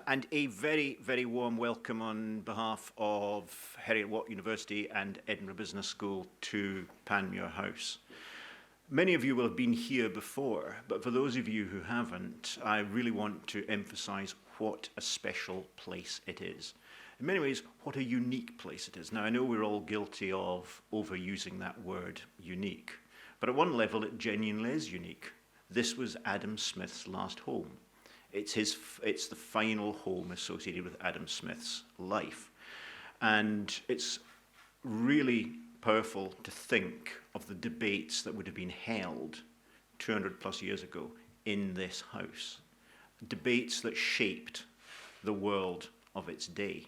And a very, very warm welcome on behalf of Heriot-Watt University and Edinburgh Business School to Panmure House. Many of you will have been here before, but for those of you who haven't, I really want to emphasize what a special place it is. In many ways, what a unique place it is. Now, I know we're all guilty of overusing that word, unique, but at one level, it genuinely is unique. This was Adam Smith's last home. It's the final home associated with Adam Smith's life. And it's really powerful to think of the debates that would have been held 200 plus years ago in this house. Debates that shaped the world of its day.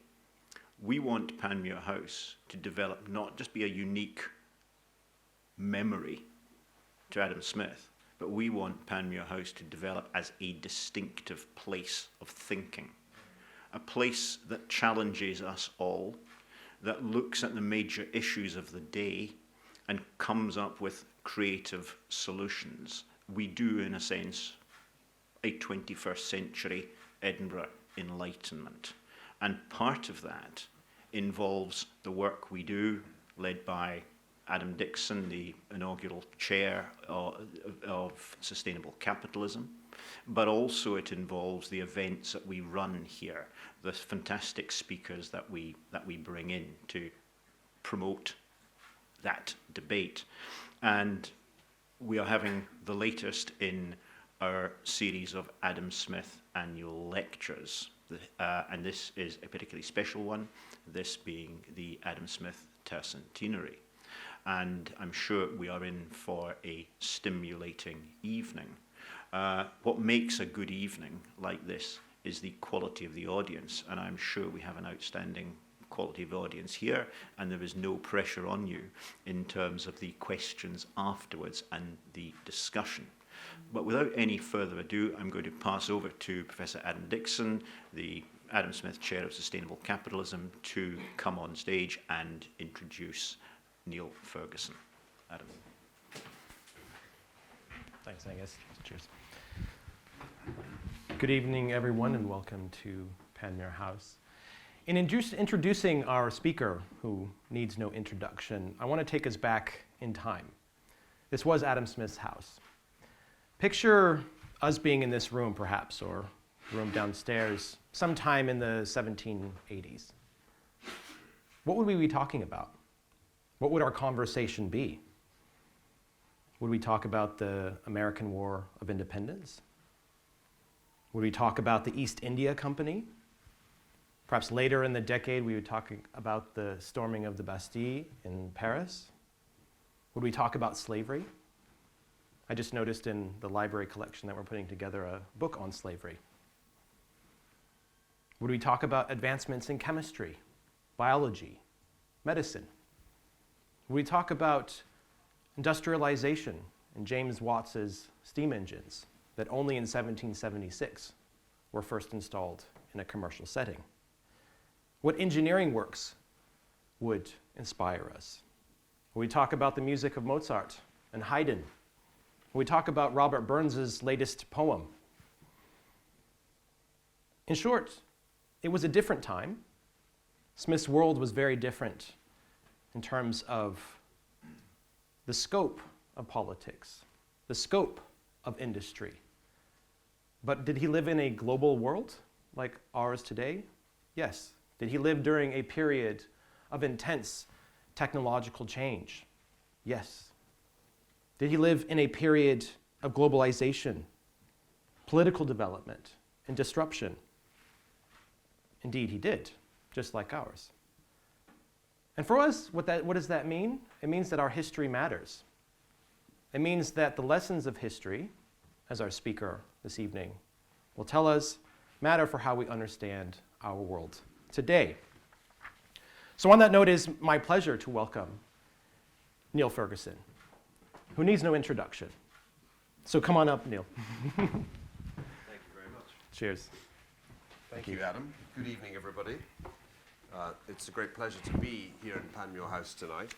We want Panmure House to develop, not just be a unique memory to Adam Smith, but we want Panmure House to develop as a distinctive place of thinking. A place that challenges us all, that looks at the major issues of the day and comes up with creative solutions. We do, in a sense, a 21st century Edinburgh Enlightenment. And part of that involves the work we do, led by Adam Dixon, the inaugural chair of Sustainable Capitalism, but also it involves the events that we run here, the fantastic speakers that we bring in to promote that debate. And we are having the latest in our series of Adam Smith annual lectures. And this is a particularly special one, this being the Adam Smith Tercentenary. And I'm sure we are in for a stimulating evening. What makes a good evening like this is the quality of the audience, and I'm sure we have an outstanding quality of audience here, and there is no pressure on you in terms of the questions afterwards and the discussion. But without any further ado, I'm going to pass over to Professor Adam Dixon, the Adam Smith Chair of Sustainable Capitalism, to come on stage and introduce Niall Ferguson. Adam. Thanks, Angus. Cheers. Good evening, everyone, and welcome to Panmure House. In introducing our speaker, who needs no introduction, I want to take us back in time. This was Adam Smith's house. Picture us being in this room, perhaps, or the room downstairs, sometime in the 1780s. What would we be talking about? What would our conversation be? Would we talk about the American War of Independence? Would we talk about the East India Company? Perhaps later in the decade, we would talk about the storming of the Bastille in Paris. Would we talk about slavery? I just noticed in the library collection that we're putting together a book on slavery. Would we talk about advancements in chemistry, biology, medicine? Would we talk about industrialization and James Watts's steam engines that only in 1776 were first installed in a commercial setting? What engineering works would inspire us? Would we talk about the music of Mozart and Haydn? Would we talk about Robert Burns's latest poem? In short, it was a different time. Smith's world was very different in terms of the scope of politics, the scope of industry. But did he live in a global world like ours today? Yes. Did he live during a period of intense technological change? Yes. Did he live in a period of globalization, political development, and disruption? Indeed, he did, just like ours. And for us, what does that mean? It means that our history matters. It means that the lessons of history, as our speaker this evening will tell us, matter for how we understand our world today. So on that note, it is my pleasure to welcome Niall Ferguson, who needs no introduction. So come on up, Niall. Thank you very much. Cheers. Thank you, Adam. Good evening, everybody. It's a great pleasure to be here in Panmure House tonight.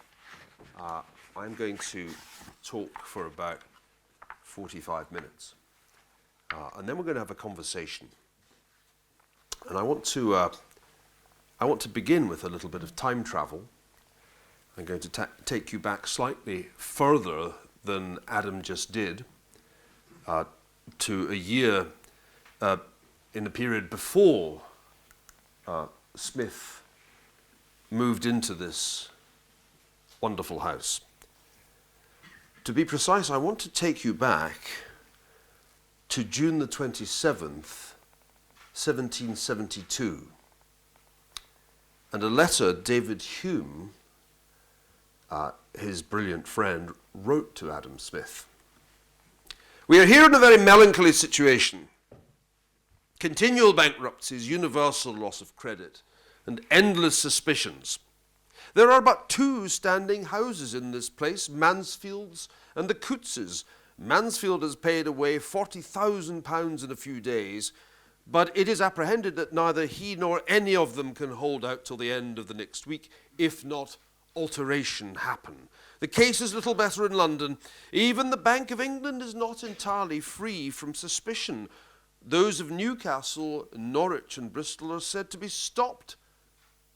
I'm going to talk for about 45 minutes. And then we're going to have a conversation. And I want to begin with a little bit of time travel. I'm going to take you back slightly further than Adam just did, to a year in the period before Smith moved into this wonderful house. To be precise, I want to take you back to June the 27th, 1772, and a letter David Hume, his brilliant friend, wrote to Adam Smith. We are here in a very melancholy situation. Continual bankruptcies, universal loss of credit, and endless suspicions. There are but two standing houses in this place, Mansfield's and the Coutts's. Mansfield has paid away £40,000 in a few days, but it is apprehended that neither he nor any of them can hold out till the end of the next week, if not alteration happen. The case is little better in London. Even the Bank of England is not entirely free from suspicion. Those of Newcastle, Norwich and Bristol are said to be stopped.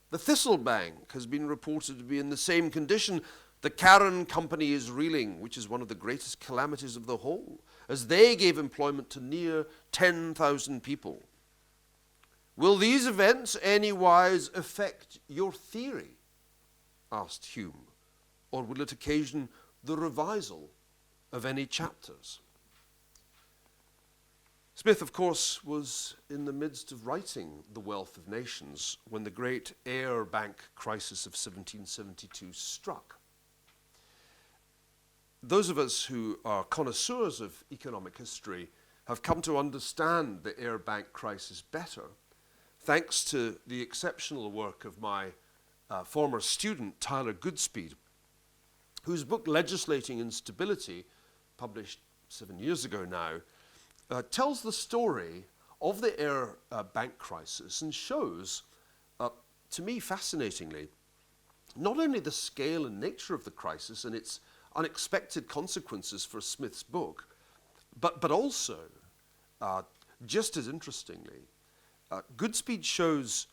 The Thistle Bank has been reported to be in the same condition. The Carron Company is reeling, which is one of the greatest calamities of the whole, as they gave employment to near 10,000 people. Will these events anywise affect your theory? Asked Hume, or will it occasion the revisal of any chapters? Smith, of course, was in the midst of writing The Wealth of Nations when the great Ayr Bank crisis of 1772 struck. Those of us who are connoisseurs of economic history have come to understand the Ayr Bank crisis better, thanks to the exceptional work of my former student, Tyler Goodspeed, whose book Legislating Instability, published 7 years ago now, tells the story of the Ayr Bank crisis and shows, to me fascinatingly, not only the scale and nature of the crisis and its unexpected consequences for Smith's book, but also, just as interestingly, Goodspeed shows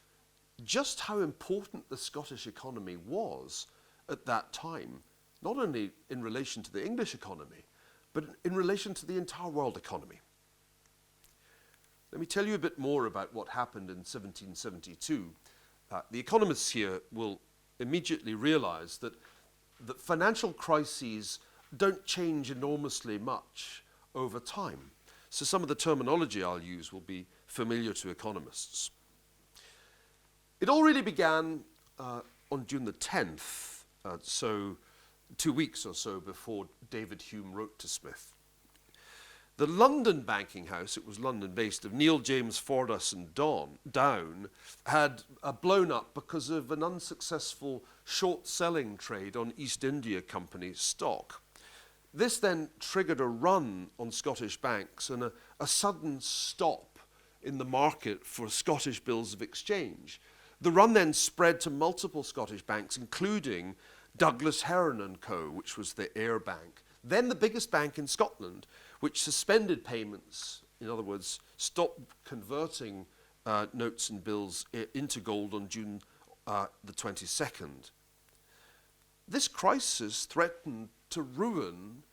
just how important the Scottish economy was at that time, not only in relation to the English economy, but in relation to the entire world economy. Let me tell you a bit more about what happened in 1772. The economists here will immediately realize that financial crises don't change enormously much over time. So some of the terminology I'll use will be familiar to economists. It all really began on June the 10th, so 2 weeks or so before David Hume wrote to Smith. The London banking house, it was London-based, of Neil James Fordyce and Down, had blown up because of an unsuccessful short-selling trade on East India Company stock. This then triggered a run on Scottish banks and a sudden stop in the market for Scottish bills of exchange. The run then spread to multiple Scottish banks, including Douglas Heron and Co., which was the Ayr Bank, then the biggest bank in Scotland, which suspended payments, in other words, stopped converting notes and bills into gold on June the 22nd. This crisis threatened to ruin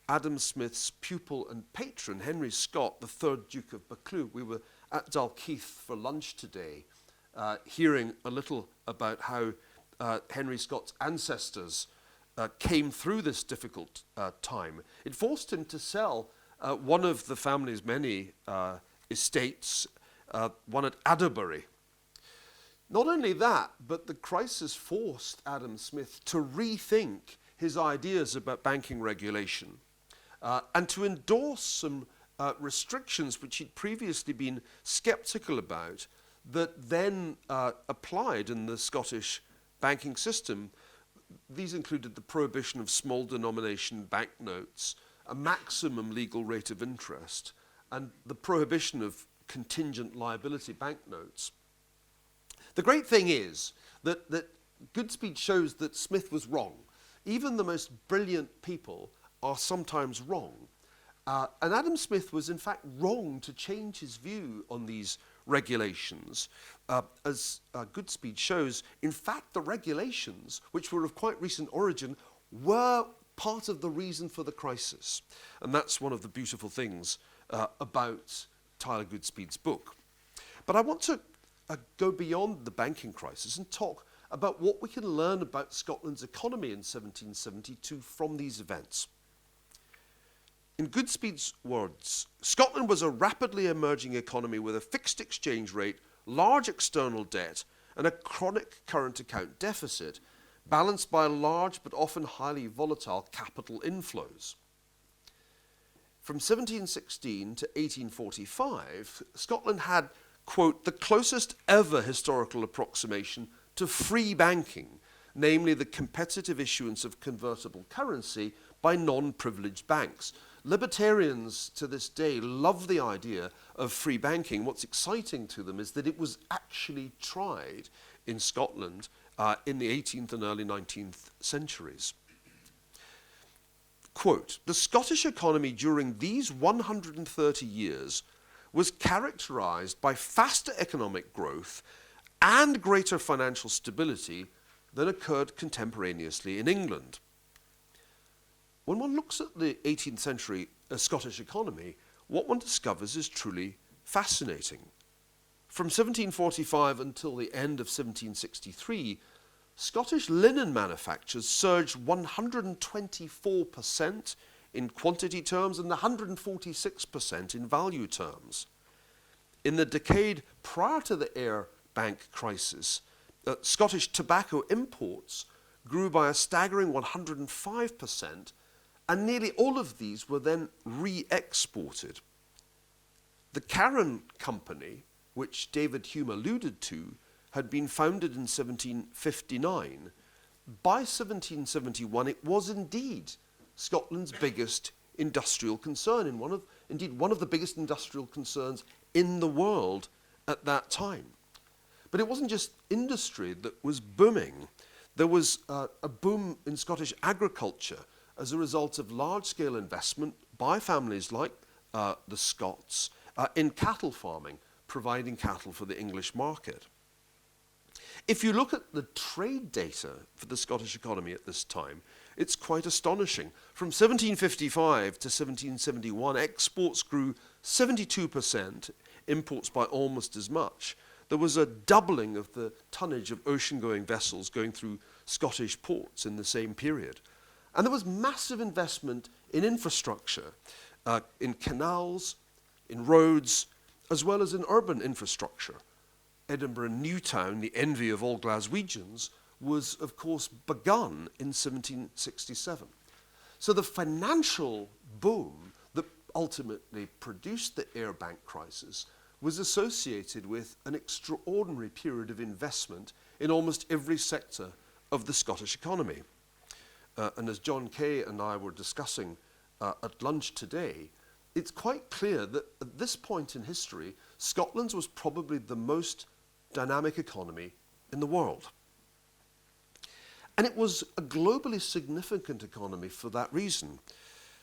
Adam Smith's pupil and patron, Henry Scott, the 3rd Duke of Buccleuch. We were at Dalkeith for lunch today, hearing a little about how Henry Scott's ancestors came through this difficult time. It forced him to sell one of the family's many estates, one at Adderbury. Not only that, but the crisis forced Adam Smith to rethink his ideas about banking regulation and to endorse some restrictions which he'd previously been skeptical about that then applied in the Scottish banking system. These included the prohibition of small denomination banknotes, a maximum legal rate of interest, and the prohibition of contingent liability banknotes. The great thing is that Goodspeed shows that Smith was wrong. Even the most brilliant people are sometimes wrong. And Adam Smith was in fact wrong to change his view on these regulations. As Goodspeed shows, in fact, the regulations, which were of quite recent origin, were part of the reason for the crisis. And that's one of the beautiful things about Tyler Goodspeed's book. But I want to go beyond the banking crisis and talk about what we can learn about Scotland's economy in 1772 from these events. In Goodspeed's words, Scotland was a rapidly emerging economy with a fixed exchange rate, large external debt, and a chronic current account deficit, balanced by large but often highly volatile capital inflows. From 1716 to 1845, Scotland had, quote, the closest ever historical approximation to free banking, namely the competitive issuance of convertible currency by non-privileged banks. Libertarians to this day love the idea of free banking. What's exciting to them is that it was actually tried in Scotland in the 18th and early 19th centuries. Quote, the Scottish economy during these 130 years was characterized by faster economic growth and greater financial stability than occurred contemporaneously in England. When one looks at the 18th century Scottish economy, what one discovers is truly fascinating. From 1745 until the end of 1763, Scottish linen manufactures surged 124% in quantity terms and 146% in value terms. In the decade prior to the Ayr Bank crisis, Scottish tobacco imports grew by a staggering 105%, and nearly all of these were then re-exported. The Carron Company, which David Hume alluded to, had been founded in 1759. By 1771, it was indeed Scotland's biggest industrial concern, and one of the biggest industrial concerns in the world at that time. But it wasn't just industry that was booming. There was a boom in Scottish agriculture as a result of large-scale investment by families like the Scots in cattle farming, providing cattle for the English market. If you look at the trade data for the Scottish economy at this time, it's quite astonishing. From 1755 to 1771, exports grew 72%, imports by almost as much. There was a doubling of the tonnage of ocean-going vessels going through Scottish ports in the same period. And there was massive investment in infrastructure, in canals, in roads, as well as in urban infrastructure. Edinburgh Newtown, the envy of all Glaswegians, was, of course, begun in 1767. So the financial boom that ultimately produced the Ayr Bank crisis was associated with an extraordinary period of investment in almost every sector of the Scottish economy. And as John Kay and I were discussing at lunch today, it's quite clear that at this point in history, Scotland's was probably the most dynamic economy in the world. And it was a globally significant economy for that reason.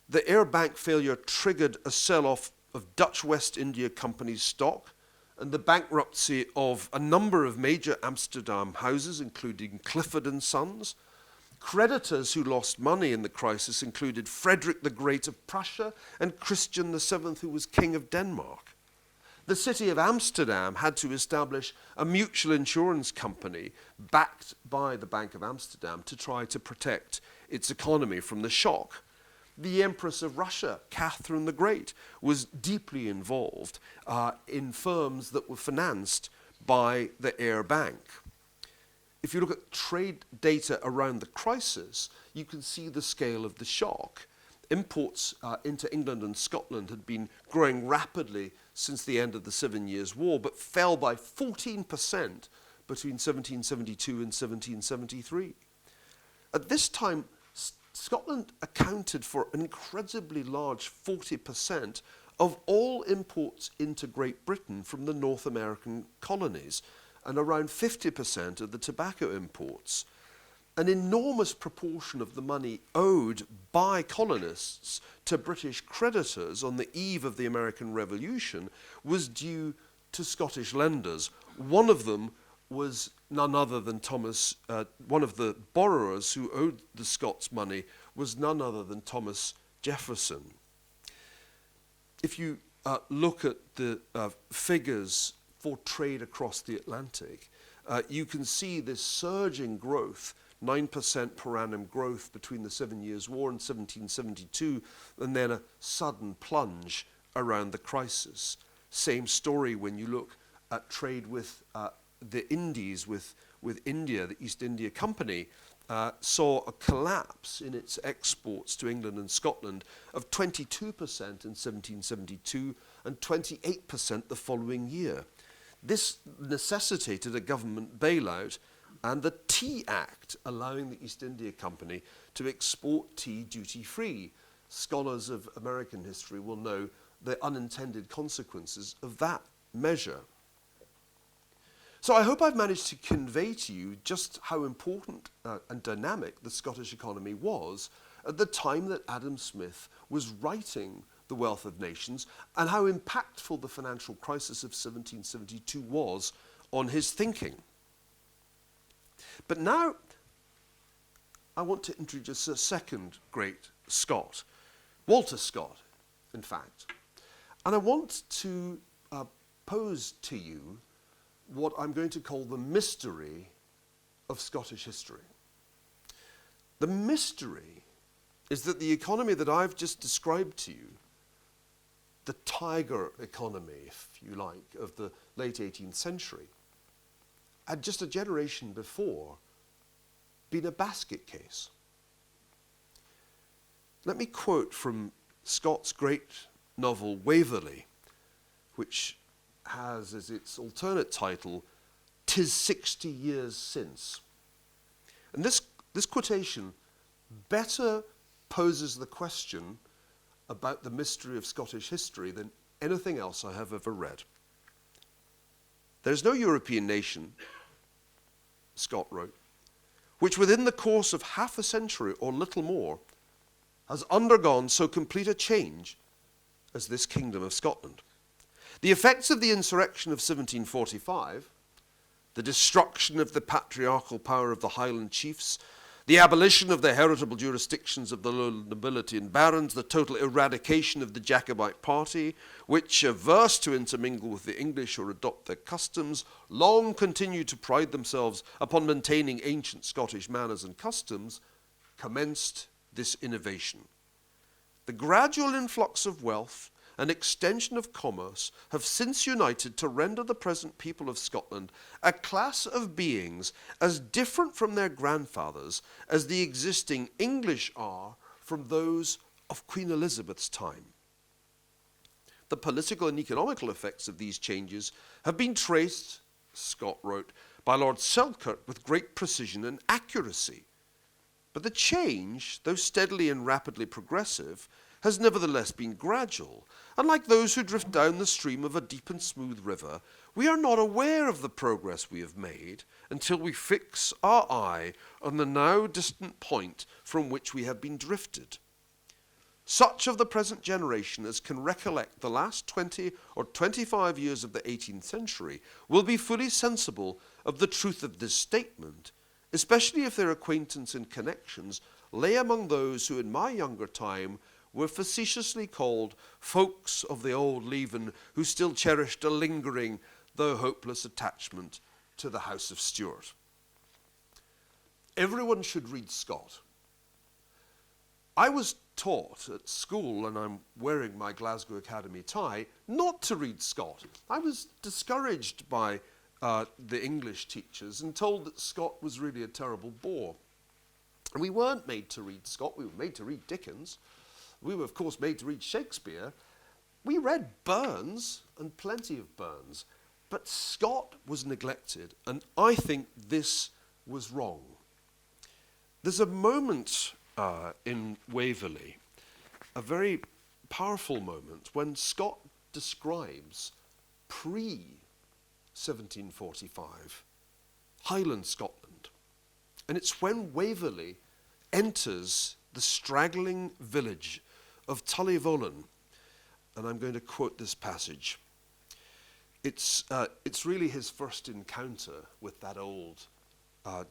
The Ayr Bank failure triggered a sell-off of Dutch West India Company's stock and the bankruptcy of a number of major Amsterdam houses, including Clifford & Sons. Creditors who lost money in the crisis included Frederick the Great of Prussia and Christian VII, who was King of Denmark. The city of Amsterdam had to establish a mutual insurance company backed by the Bank of Amsterdam to try to protect its economy from the shock. The Empress of Russia, Catherine the Great, was deeply involved in firms that were financed by the Ayr Bank. If you look at trade data around the crisis, you can see the scale of the shock. Imports into England and Scotland had been growing rapidly since the end of the 7 Years' War, but fell by 14% between 1772 and 1773. At this time, Scotland accounted for an incredibly large 40% of all imports into Great Britain from the North American colonies, and around 50% of the tobacco imports. An enormous proportion of the money owed by colonists to British creditors on the eve of the American Revolution was due to Scottish lenders. One of them was none other than Thomas, one of the borrowers who owed the Scots money was none other than Thomas Jefferson. If you look at the figures for trade across the Atlantic, you can see this surging growth, 9% per annum growth between the 7 Years' War and 1772, and then a sudden plunge around the crisis. Same story when you look at trade with the Indies, with India. The East India Company saw a collapse in its exports to England and Scotland of 22% in 1772 and 28% the following year. This necessitated a government bailout and the Tea Act, allowing the East India Company to export tea duty-free. Scholars of American history will know the unintended consequences of that measure. So I hope I've managed to convey to you just how important and dynamic the Scottish economy was at the time that Adam Smith was writing The Wealth of Nations, and how impactful the financial crisis of 1772 was on his thinking. But now I want to introduce a second great Scot, Walter Scott, in fact. And I want to pose to you what I'm going to call the mystery of Scottish history. The mystery is that the economy that I've just described to you, the tiger economy, if you like, of the late 18th century, had just a generation before been a basket case. Let me quote from Scott's great novel Waverley, which has as its alternate title, "'Tis 60 Years Since." And this quotation better poses the question about the mystery of Scottish history than anything else I have ever read. "There's no European nation," Scott wrote, "which within the course of half a century or little more has undergone so complete a change as this kingdom of Scotland. The effects of the insurrection of 1745, the destruction of the patriarchal power of the Highland chiefs, the abolition of the heritable jurisdictions of the low nobility and barons, the total eradication of the Jacobite party, which, averse to intermingle with the English or adopt their customs, long continued to pride themselves upon maintaining ancient Scottish manners and customs, commenced this innovation. The gradual influx of wealth and extension of commerce have since united to render the present people of Scotland a class of beings as different from their grandfathers as the existing English are from those of Queen Elizabeth's time. The political and economical effects of these changes have been traced," Scott wrote, "by Lord Selkirk with great precision and accuracy. But the change, though steadily and rapidly progressive, has nevertheless been gradual, and like those who drift down the stream of a deep and smooth river, we are not aware of the progress we have made until we fix our eye on the now distant point from which we have been drifted. Such of the present generation as can recollect the last 20 or 25 years of the 18th century will be fully sensible of the truth of this statement, especially if their acquaintance and connections lay among those who in my younger time were facetiously called folks of the old leaven, who still cherished a lingering, though hopeless, attachment to the House of Stuart." Everyone should read Scott. I was taught at school, and I'm wearing my Glasgow Academy tie, not to read Scott. I was discouraged by the English teachers and told that Scott was really a terrible bore. And we weren't made to read Scott, we were made to read Dickens. We were, of course, made to read Shakespeare. We read Burns, and plenty of Burns, but Scott was neglected, and I think this was wrong. There's a moment in Waverley, a very powerful moment, when Scott describes pre-1745 Highland Scotland. And it's when Waverley enters the straggling village of Tullyvolan, and I'm going to quote this passage. it's really his first encounter with that old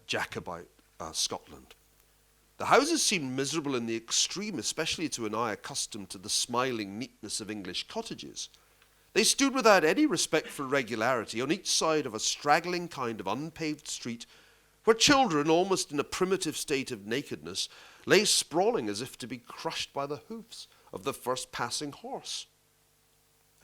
Jacobite Scotland. The houses seemed miserable in the extreme, especially to an eye accustomed to the smiling neatness of English cottages. They stood without any respect for regularity on each side of a straggling kind of unpaved street where children, almost in a primitive state of nakedness, lay sprawling as if to be crushed by the hoofs of the first passing horse.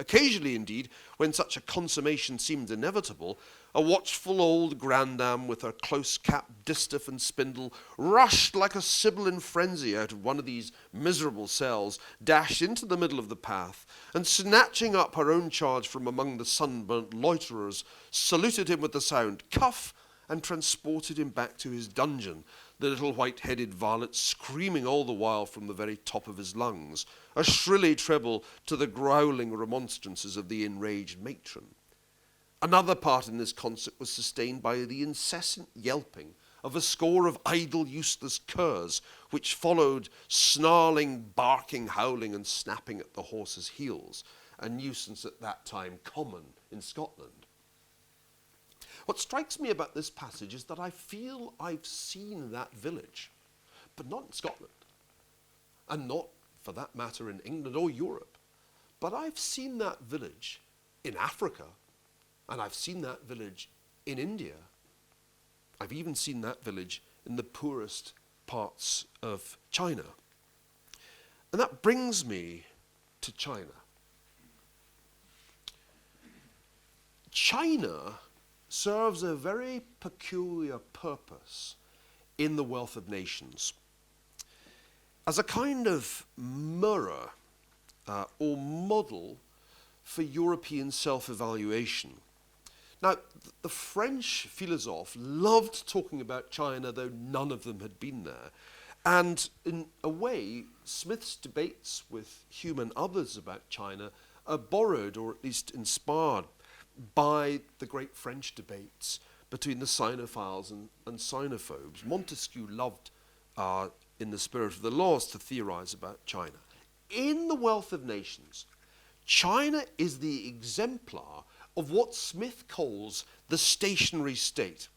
Occasionally, indeed, when such a consummation seemed inevitable, a watchful old grandam with her close-capped distaff and spindle rushed like a sibyl in frenzy out of one of these miserable cells, dashed into the middle of the path, and snatching up her own charge from among the sunburnt loiterers, saluted him with the sound "cuff," and transported him back to his dungeon, the little white-headed varlet screaming all the while from the very top of his lungs, a shrilly treble to the growling remonstrances of the enraged matron. Another part in this concert was sustained by the incessant yelping of a score of idle, useless curs, which followed, snarling, barking, howling, and snapping at the horse's heels, a nuisance at that time common in Scotland. What strikes me about this passage is that I feel I've seen that village, but not in Scotland, and not, for that matter, in England or Europe. But I've seen that village in Africa, and I've seen that village in India. I've even seen that village in the poorest parts of China. And that brings me to China. China serves a very peculiar purpose in the Wealth of Nations as a kind of mirror or model for European self-evaluation. Now, the French philosophes loved talking about China, though none of them had been there. And in a way, Smith's debates with Hume and others about China are borrowed, or at least inspired, by the great French debates between the Sinophiles and Sinophobes. Montesquieu loved, in the spirit of the laws, to theorize about China. In the Wealth of Nations, China is the exemplar of what Smith calls the stationary state.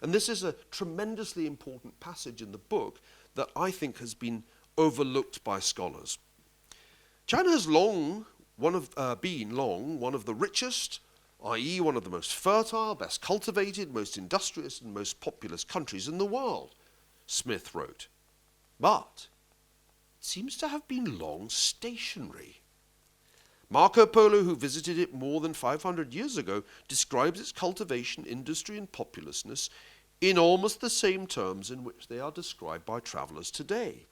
And this is a tremendously important passage in the book that I think has been overlooked by scholars. China has been one of the richest, i.e. one of the most fertile, best cultivated, most industrious, and most populous countries in the world, Smith wrote. But it seems to have been long stationary. Marco Polo, who visited it more than 500 years ago, describes its cultivation, industry, and populousness in almost the same terms in which they are described by travelers today.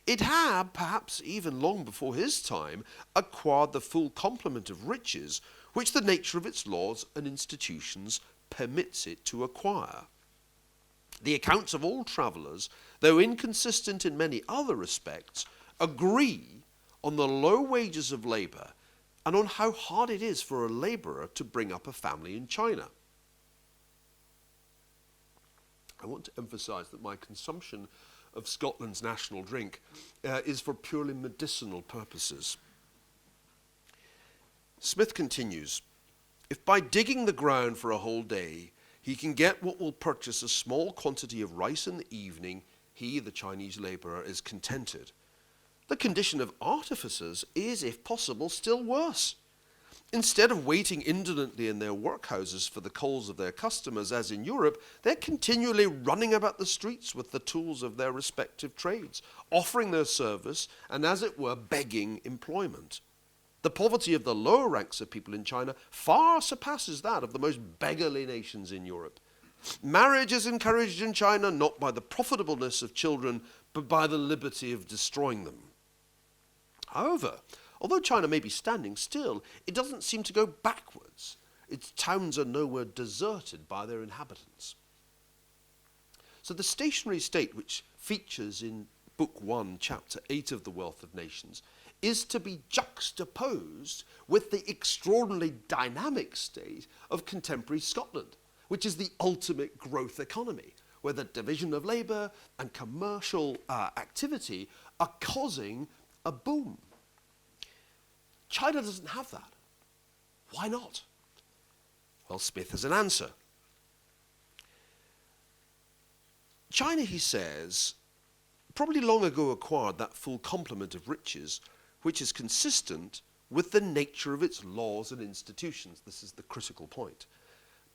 It had, perhaps even long before his time, acquired the full complement of riches which the nature of its laws and institutions permits it to acquire. The accounts of all travellers, though inconsistent in many other respects, agree on the low wages of labour and on how hard it is for a labourer to bring up a family in China. I want to emphasise that my consumption of Scotland's national drink is for purely medicinal purposes. Smith continues, if by digging the ground for a whole day he can get what will purchase a small quantity of rice in the evening, he, the Chinese labourer, is contented. The condition of artificers is, if possible, still worse. Instead of waiting indolently in their workhouses for the calls of their customers, as in Europe, they're continually running about the streets with the tools of their respective trades, offering their service and, as it were, begging employment. The poverty of the lower ranks of people in China far surpasses that of the most beggarly nations in Europe. Marriage is encouraged in China not by the profitableness of children, but by the liberty of destroying them. However, although China may be standing still, it doesn't seem to go backwards. Its towns are nowhere deserted by their inhabitants. So the stationary state, which features in Book 1, Chapter 8 of The Wealth of Nations, is to be juxtaposed with the extraordinarily dynamic state of contemporary Scotland, which is the ultimate growth economy, where the division of labour and commercial activity are causing a boom. China doesn't have that. Why not? Well, Smith has an answer. China, he says, probably long ago acquired that full complement of riches which is consistent with the nature of its laws and institutions. This is the critical point.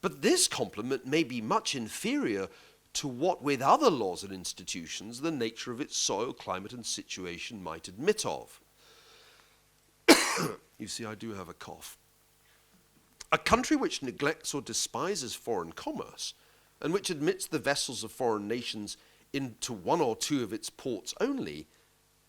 But this complement may be much inferior to what with other laws and institutions the nature of its soil, climate and situation might admit of. You see, I do have a cough. A country which neglects or despises foreign commerce and which admits the vessels of foreign nations into one or two of its ports only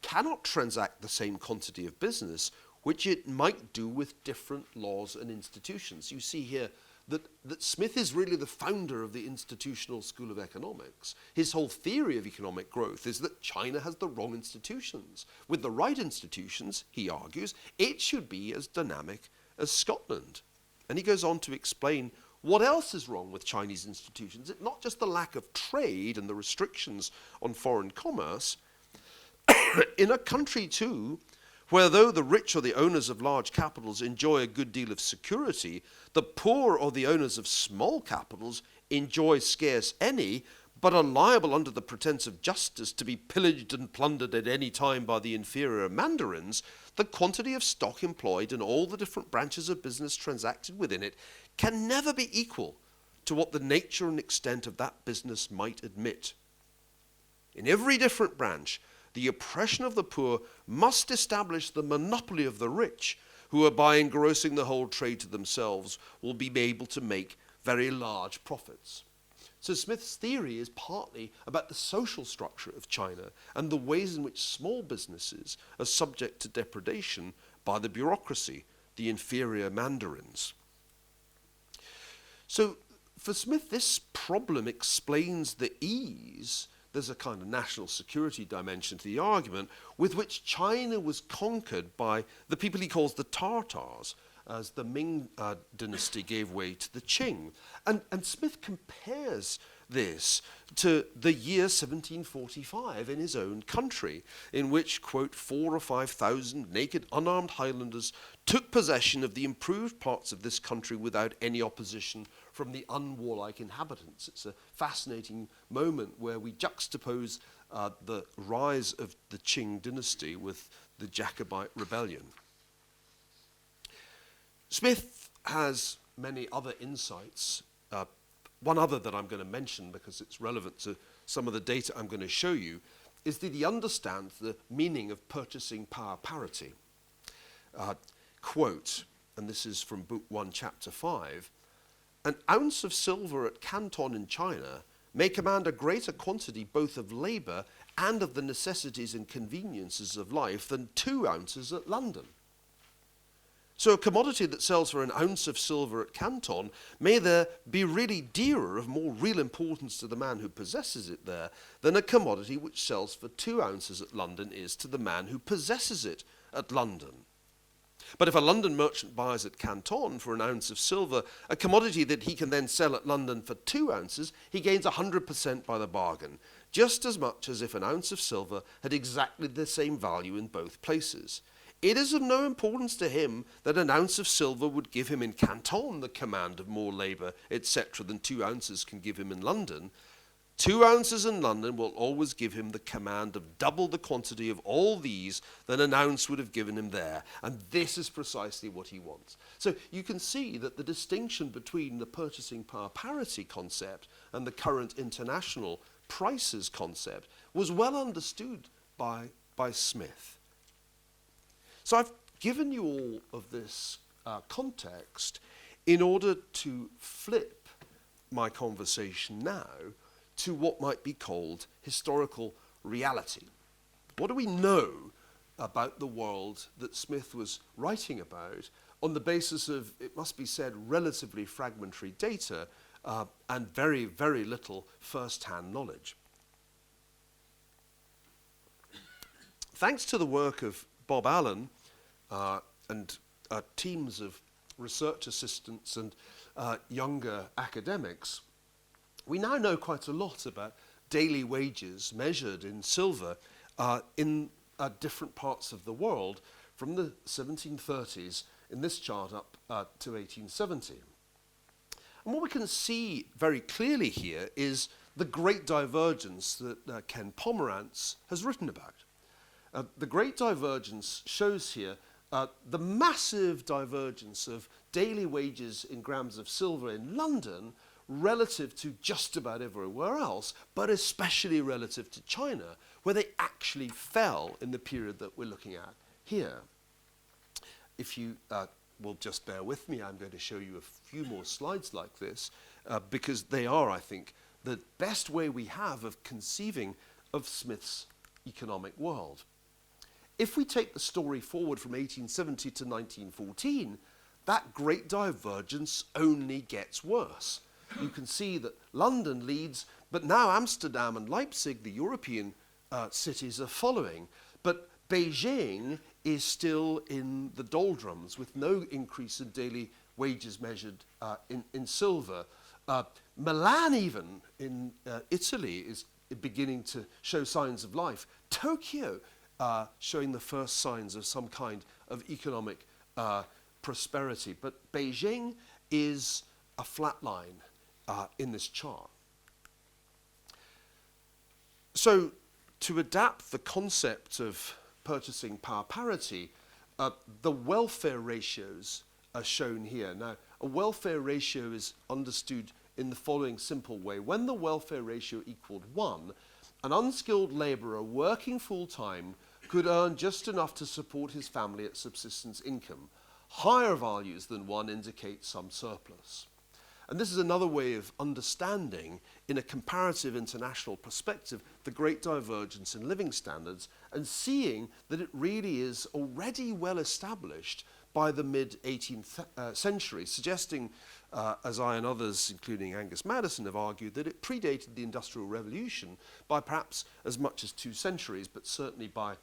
cannot transact the same quantity of business which it might do with different laws and institutions. You see here that Smith is really the founder of the institutional school of economics. His whole theory of economic growth is that China has the wrong institutions. With the right institutions, he argues, it should be as dynamic as Scotland. And he goes on to explain what else is wrong with Chinese institutions. It's not just the lack of trade and the restrictions on foreign commerce. In a country, too, where though the rich or the owners of large capitals enjoy a good deal of security, the poor or the owners of small capitals enjoy scarce any, but are liable under the pretense of justice to be pillaged and plundered at any time by the inferior mandarins, the quantity of stock employed in all the different branches of business transacted within it can never be equal to what the nature and extent of that business might admit. In every different branch, the oppression of the poor must establish the monopoly of the rich, who are by engrossing the whole trade to themselves will be able to make very large profits. So Smith's theory is partly about the social structure of China and the ways in which small businesses are subject to depredation by the bureaucracy, the inferior mandarins. So for Smith, this problem explains the ease, there's a kind of national security dimension to the argument, with which China was conquered by the people he calls the Tartars, as the Ming dynasty gave way to the Qing. And Smith compares this to the year 1745 in his own country, in which, quote, 4,000 or 5,000 naked, unarmed Highlanders took possession of the improved parts of this country without any opposition from the unwarlike inhabitants. It's a fascinating moment where we juxtapose the rise of the Qing dynasty with the Jacobite rebellion. Smith has many other insights. One other that I'm going to mention because it's relevant to some of the data I'm going to show you is that he understands the meaning of purchasing power parity. Quote, and this is from Book 1, Chapter 5, an ounce of silver at Canton in China may command a greater quantity both of labour and of the necessities and conveniences of life than 2 ounces at London. So a commodity that sells for an ounce of silver at Canton may there be really dearer, of more real importance to the man who possesses it there, than a commodity which sells for 2 ounces at London is to the man who possesses it at London. But if a London merchant buys at Canton for an ounce of silver, a commodity that he can then sell at London for 2 ounces, he gains 100% by the bargain, just as much as if an ounce of silver had exactly the same value in both places. It is of no importance to him that an ounce of silver would give him in Canton the command of more labour, etc., than 2 ounces can give him in London. 2 ounces in London will always give him the command of double the quantity of all these than an ounce would have given him there. And this is precisely what he wants. So you can see that the distinction between the purchasing power parity concept and the current international prices concept was well understood by Smith. So I've given you all of this context in order to flip my conversation now to what might be called historical reality. What do we know about the world that Smith was writing about on the basis of, it must be said, relatively fragmentary data and very, very little first-hand knowledge? Thanks to the work of Bob Allen and teams of research assistants and younger academics, we now know quite a lot about daily wages measured in silver in different parts of the world from the 1730s in this chart up to 1870. And what we can see very clearly here is the great divergence that Ken Pomerantz has written about. The great divergence shows here the massive divergence of daily wages in grams of silver in London relative to just about everywhere else, but especially relative to China, where they actually fell in the period that we're looking at here. If you will just bear with me, I'm going to show you a few more slides like this, because they are, I think, the best way we have of conceiving of Smith's economic world. If we take the story forward from 1870 to 1914, that great divergence only gets worse. You can see that London leads, but now Amsterdam and Leipzig, the European cities, are following. But Beijing is still in the doldrums with no increase in daily wages measured in silver. Milan, even in Italy, is beginning to show signs of life. Tokyo showing the first signs of some kind of economic prosperity. But Beijing is a flat line in this chart. So to adapt the concept of purchasing power parity, the welfare ratios are shown here. Now, a welfare ratio is understood in the following simple way. When the welfare ratio equaled 1, an unskilled labourer working full-time could earn just enough to support his family at subsistence income. Higher values than 1 indicate some surplus. And this is another way of understanding, in a comparative international perspective, the great divergence in living standards and seeing that it really is already well established by the mid-18th century, suggesting, as I and others, including Angus Maddison, have argued, that it predated the Industrial Revolution by perhaps as much as 2 centuries, but certainly by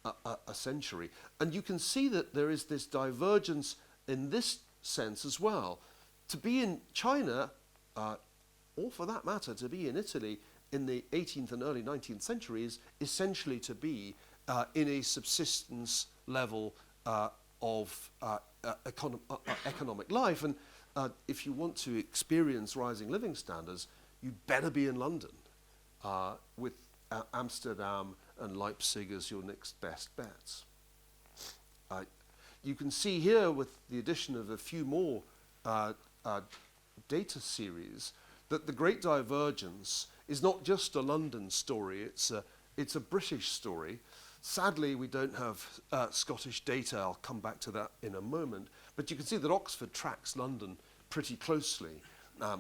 a century. And you can see that there is this divergence in this sense as well. To be in China, or for that matter, to be in Italy in the 18th and early 19th century is essentially to be in a subsistence level of economic life. And if you want to experience rising living standards, you'd better be in London, with Amsterdam and Leipzig as your next best bets. You can see here, with the addition of a few more data series, that the Great Divergence is not just a London story, it's a British story. Sadly, we don't have Scottish data. I'll come back to that in a moment. But you can see that Oxford tracks London pretty closely.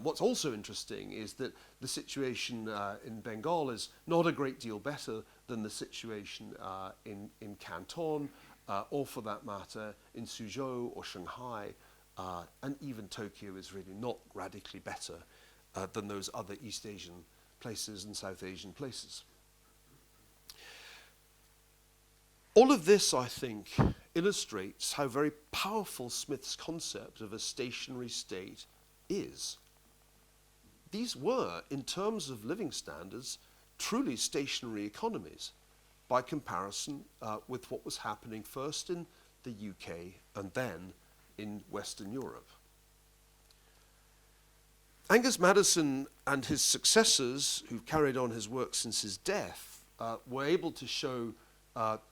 What's also interesting is that the situation in Bengal is not a great deal better than the situation in Canton, or for that matter, in Suzhou or Shanghai. And even Tokyo is really not radically better than those other East Asian places and South Asian places. All of this, I think, illustrates how very powerful Smith's concept of a stationary state is. These were, in terms of living standards, truly stationary economies by comparison with what was happening first in the UK and then in Western Europe. Angus Maddison and his successors, who've carried on his work since his death, were able to show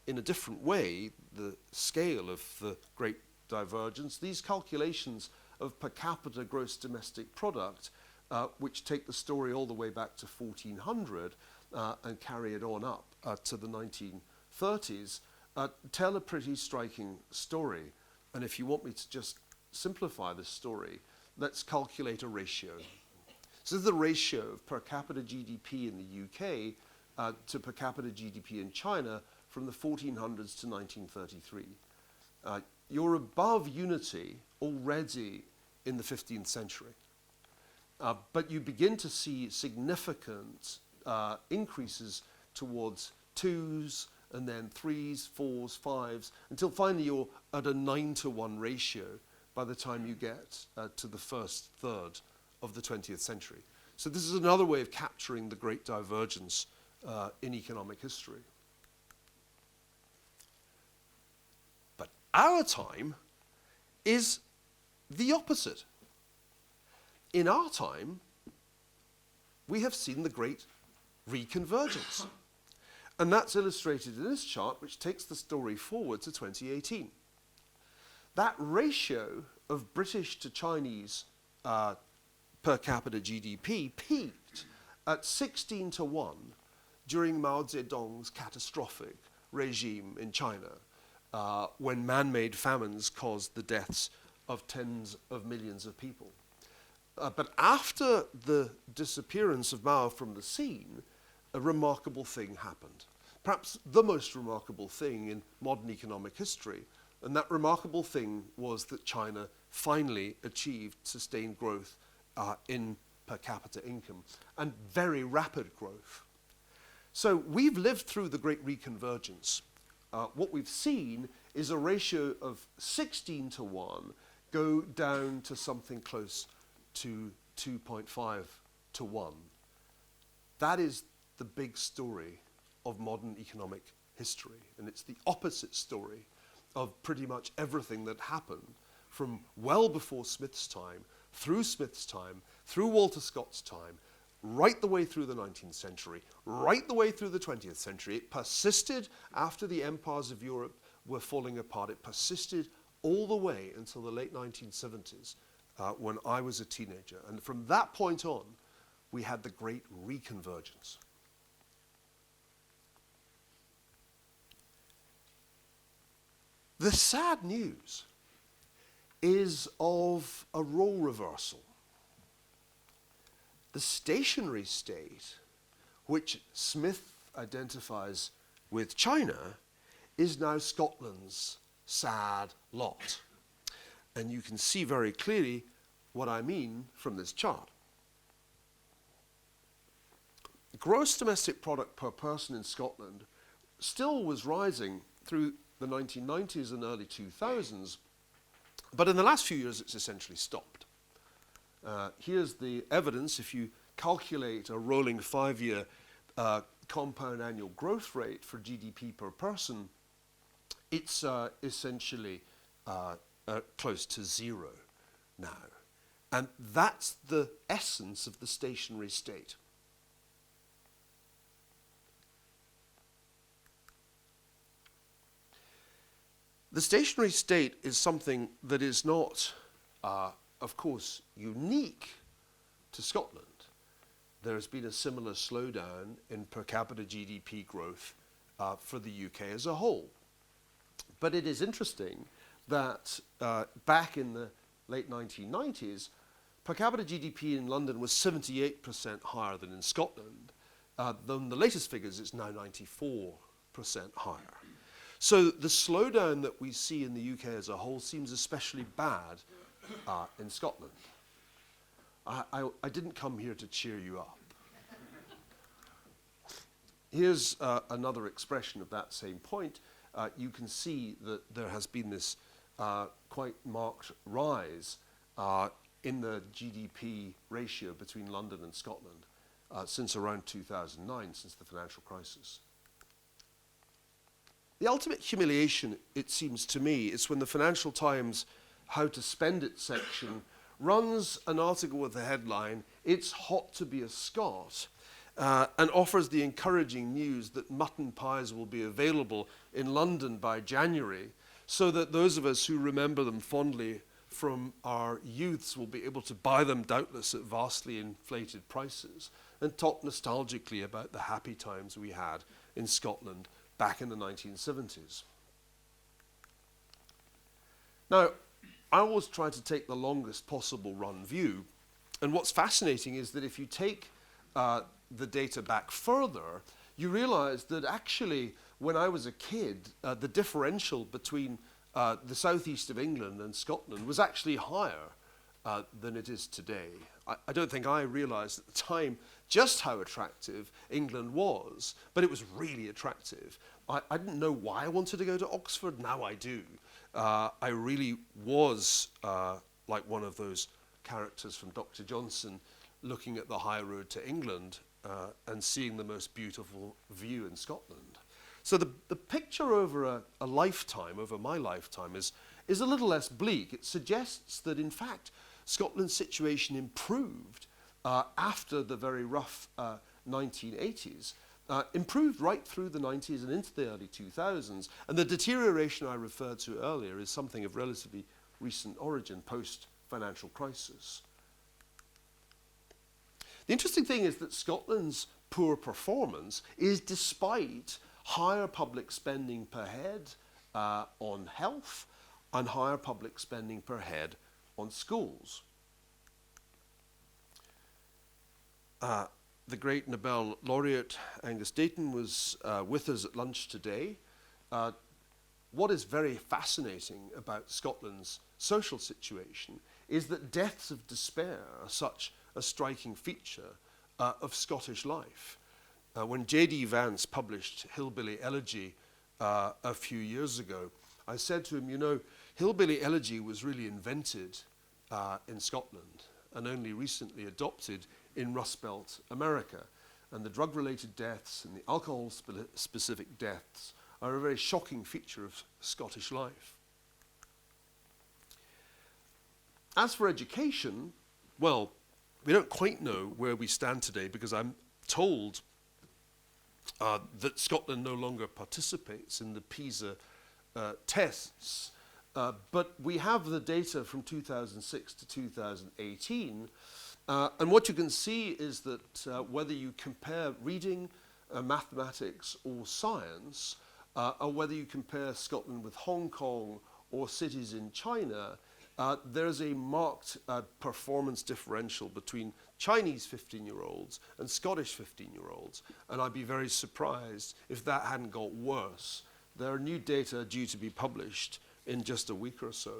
in a different way the scale of the Great Divergence. These calculations of per capita gross domestic product, which take the story all the way back to 1400 and carry it on up to the 1930s, tell a pretty striking story. And if you want me to just simplify this story, let's calculate a ratio. So this is the ratio of per capita GDP in the UK to per capita GDP in China from the 1400s to 1933. You're above unity already in the 15th century. But you begin to see significant increases towards 2s, and then 3s, 4s, 5s, until finally you're at a 9-to-1 ratio by the time you get to the first third of the 20th century. So this is another way of capturing the Great Divergence in economic history. But our time is the opposite. in our time, we have seen the great reconvergence. And that's illustrated in this chart, which takes the story forward to 2018. That ratio of British to Chinese per capita GDP peaked at 16 to 1 during Mao Zedong's catastrophic regime in China, when man-made famines caused the deaths of tens of millions of people. But after the disappearance of Mao from the scene, a remarkable thing happened. Perhaps the most remarkable thing in modern economic history. And that remarkable thing was that China finally achieved sustained growth in per capita income, and very rapid growth. So we've lived through the great reconvergence. What we've seen is a ratio of 16 to 1 go down to something close to 2.5 to 1. That is the big story of modern economic history, and it's the opposite story of pretty much everything that happened from well before Smith's time, through Walter Scott's time, right the way through the 19th century, right the way through the 20th century. It persisted after the empires of Europe were falling apart. It persisted all the way until the late 1970s, when I was a teenager. And from that point on, we had the great reconvergence. The sad news is of a role reversal. The stationary state, which Smith identifies with China, is now Scotland's sad lot. And you can see very clearly what I mean from this chart. Gross domestic product per person in Scotland still was rising through the 1990s and early 2000s, but in the last few years it's essentially stopped. Here's the evidence. If you calculate a rolling 5-year compound annual growth rate for GDP per person, it's essentially close to zero now. And that's the essence of the stationary state. The stationary state is something that is not, of course, unique to Scotland. There has been a similar slowdown in per capita GDP growth for the UK as a whole. But it is interesting that back in the late 1990s, per capita GDP in London was 78% higher than in Scotland. Then the latest figures, it's now 94% higher. So the slowdown that we see in the UK as a whole seems especially bad in Scotland. I didn't come here to cheer you up. Here's another expression of that same point. You can see that there has been this quite marked rise in the GDP ratio between London and Scotland since around 2009, since the financial crisis. The ultimate humiliation, it seems to me, is when the Financial Times How to Spend It section runs an article with the headline, "It's hot to be a Scot," and offers the encouraging news that mutton pies will be available in London by January, so that those of us who remember them fondly from our youths will be able to buy them doubtless at vastly inflated prices, and talk nostalgically about the happy times we had in Scotland back in the 1970s. Now, I always try to take the longest possible run view, and what's fascinating is that if you take the data back further, you realize that actually when I was a kid, the differential between the southeast of England and Scotland was actually higher than it is today. I don't think I realized at the time just how attractive England was, but it was really attractive. I didn't know why I wanted to go to Oxford. Now I do. I really was like one of those characters from Dr. Johnson looking at the high road to England and seeing the most beautiful view in Scotland. So the picture over a lifetime, over my lifetime, is a little less bleak. It suggests that, in fact, Scotland's situation improved after the very rough 1980s, improved right through the 90s and into the early 2000s. And the deterioration I referred to earlier is something of relatively recent origin, post-financial crisis. The interesting thing is that Scotland's poor performance is despite higher public spending per head on health and higher public spending per head on schools. The great Nobel laureate Angus Deaton was with us at lunch today. What is very fascinating about Scotland's social situation is that deaths of despair are such a striking feature of Scottish life. When J.D. Vance published Hillbilly Elegy a few years ago, I said to him, you know, Hillbilly Elegy was really invented in Scotland and only recently adopted in Rust Belt America. And the drug-related deaths and the alcohol-specific deaths are a very shocking feature of Scottish life. As for education, well, we don't quite know where we stand today because I'm told that Scotland no longer participates in the PISA tests. But we have the data from 2006 to 2018. And what you can see is that whether you compare reading, mathematics or science, or whether you compare Scotland with Hong Kong or cities in China, there's a marked performance differential between Chinese 15-year-olds and Scottish 15-year-olds. And I'd be very surprised if that hadn't got worse. There are new data due to be published in just a week or so,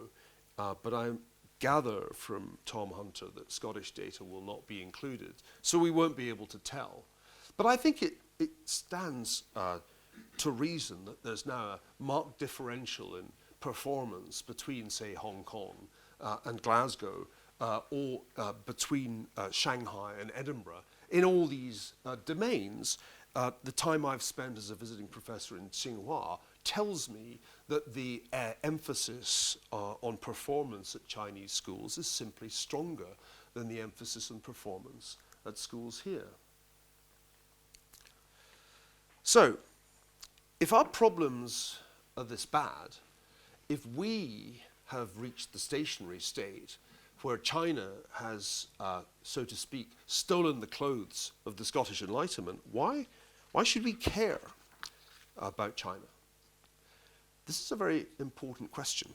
but I gather from Tom Hunter that Scottish data will not be included, so we won't be able to tell. But I think it stands to reason that there's now a marked differential in performance between, say, Hong Kong and Glasgow, or between Shanghai and Edinburgh. In all these domains, the time I've spent as a visiting professor in Tsinghua tells me that the emphasis on performance at Chinese schools is simply stronger than the emphasis on performance at schools here. So, if our problems are this bad, if we have reached the stationary state where China has, so to speak, stolen the clothes of the Scottish Enlightenment, why should we care about China? This is a very important question,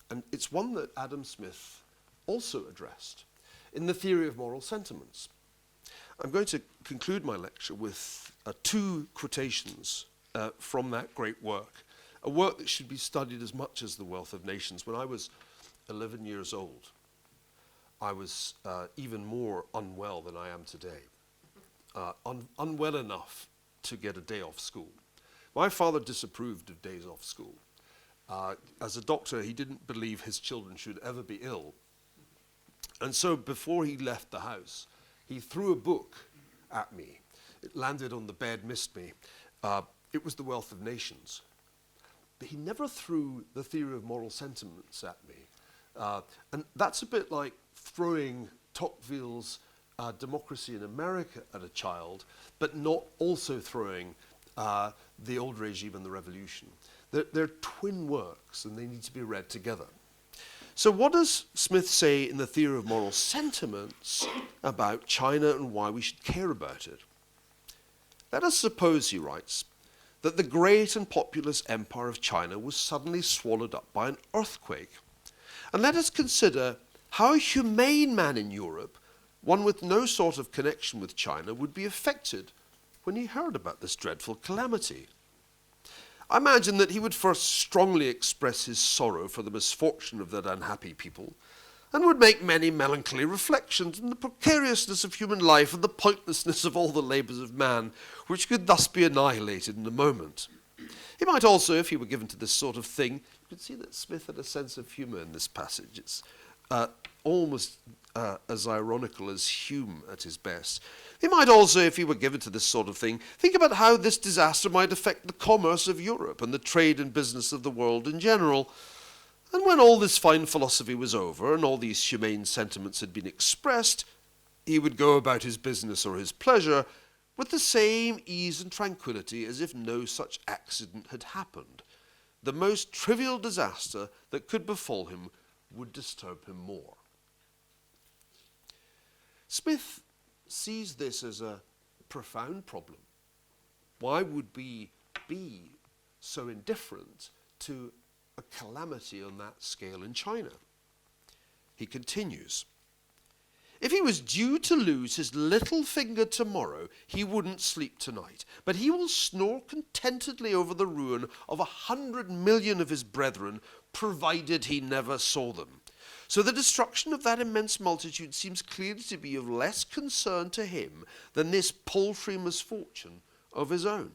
and it's one that Adam Smith also addressed in The Theory of Moral Sentiments. I'm going to conclude my lecture with two quotations from that great work, a work that should be studied as much as The Wealth of Nations. When I was 11 years old, I was even more unwell than I am today, unwell enough to get a day off school. My father disapproved of days off school. As a doctor, he didn't believe his children should ever be ill. And so before he left the house, he threw a book at me. It landed on the bed, missed me. It was The Wealth of Nations. But he never threw The Theory of Moral Sentiments at me. And that's a bit like throwing Tocqueville's Democracy in America at a child, but not also throwing The Old Regime and the Revolution. They're twin works, and they need to be read together. So what does Smith say in The Theory of Moral Sentiments about China and why we should care about it? Let us suppose, he writes, that the great and populous empire of China was suddenly swallowed up by an earthquake. And let us consider how a humane man in Europe, one with no sort of connection with China, would be affected when he heard about this dreadful calamity. I imagine that he would first strongly express his sorrow for the misfortune of that unhappy people, and would make many melancholy reflections on the precariousness of human life and the pointlessness of all the labours of man, which could thus be annihilated in a moment. He might also, if he were given to this sort of thing, you could see that Smith had a sense of humour in this passage. It's almost as ironical as Hume at his best. He might also, if he were given to this sort of thing, think about how this disaster might affect the commerce of Europe and the trade and business of the world in general. And when all this fine philosophy was over and all these humane sentiments had been expressed, he would go about his business or his pleasure with the same ease and tranquillity as if no such accident had happened. The most trivial disaster that could befall him would disturb him more. Smith sees this as a profound problem. Why would we be so indifferent to a calamity on that scale in China? He continues, if he was due to lose his little finger tomorrow, he wouldn't sleep tonight, but he will snore contentedly over the ruin of 100 million of his brethren, provided he never saw them. So the destruction of that immense multitude seems clearly to be of less concern to him than this paltry misfortune of his own.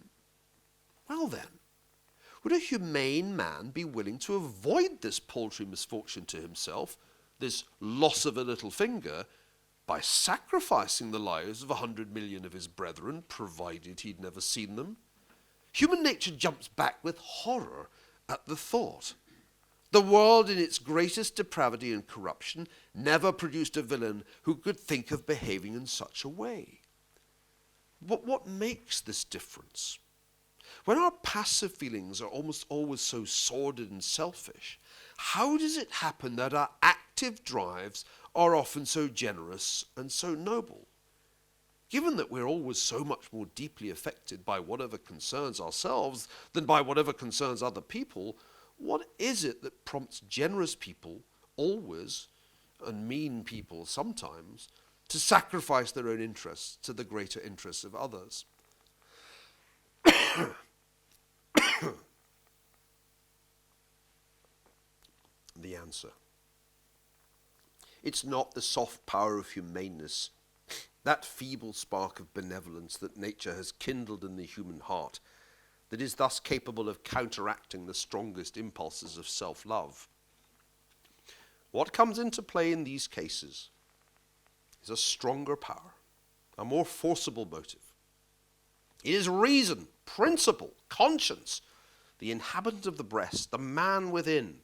Well then, would a humane man be willing to avoid this paltry misfortune to himself, this loss of a little finger, by sacrificing the lives of 100 million of his brethren, provided he'd never seen them? Human nature jumps back with horror at the thought. The world in its greatest depravity and corruption never produced a villain who could think of behaving in such a way. But what makes this difference? When our passive feelings are almost always so sordid and selfish, how does it happen that our active drives are often so generous and so noble? Given that we're always so much more deeply affected by whatever concerns ourselves than by whatever concerns other people, what is it that prompts generous people always, and mean people sometimes, to sacrifice their own interests to the greater interests of others? The answer. It's not the soft power of humaneness, that feeble spark of benevolence that nature has kindled in the human heart, that is thus capable of counteracting the strongest impulses of self-love. What comes into play in these cases is a stronger power, a more forcible motive. It is reason, principle, conscience, the inhabitant of the breast, the man within,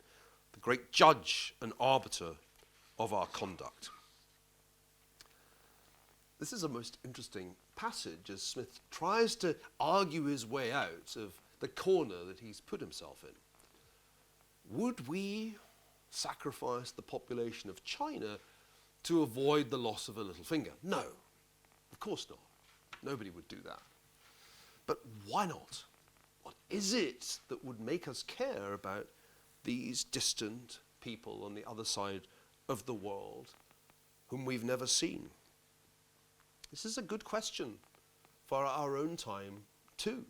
the great judge and arbiter of our conduct. This is a most interesting passage as Smith tries to argue his way out of the corner that he's put himself in. Would we sacrifice the population of China to avoid the loss of a little finger? No, of course not. Nobody would do that. But why not? What is it that would make us care about these distant people on the other side of the world whom we've never seen? This is a good question for our own time too.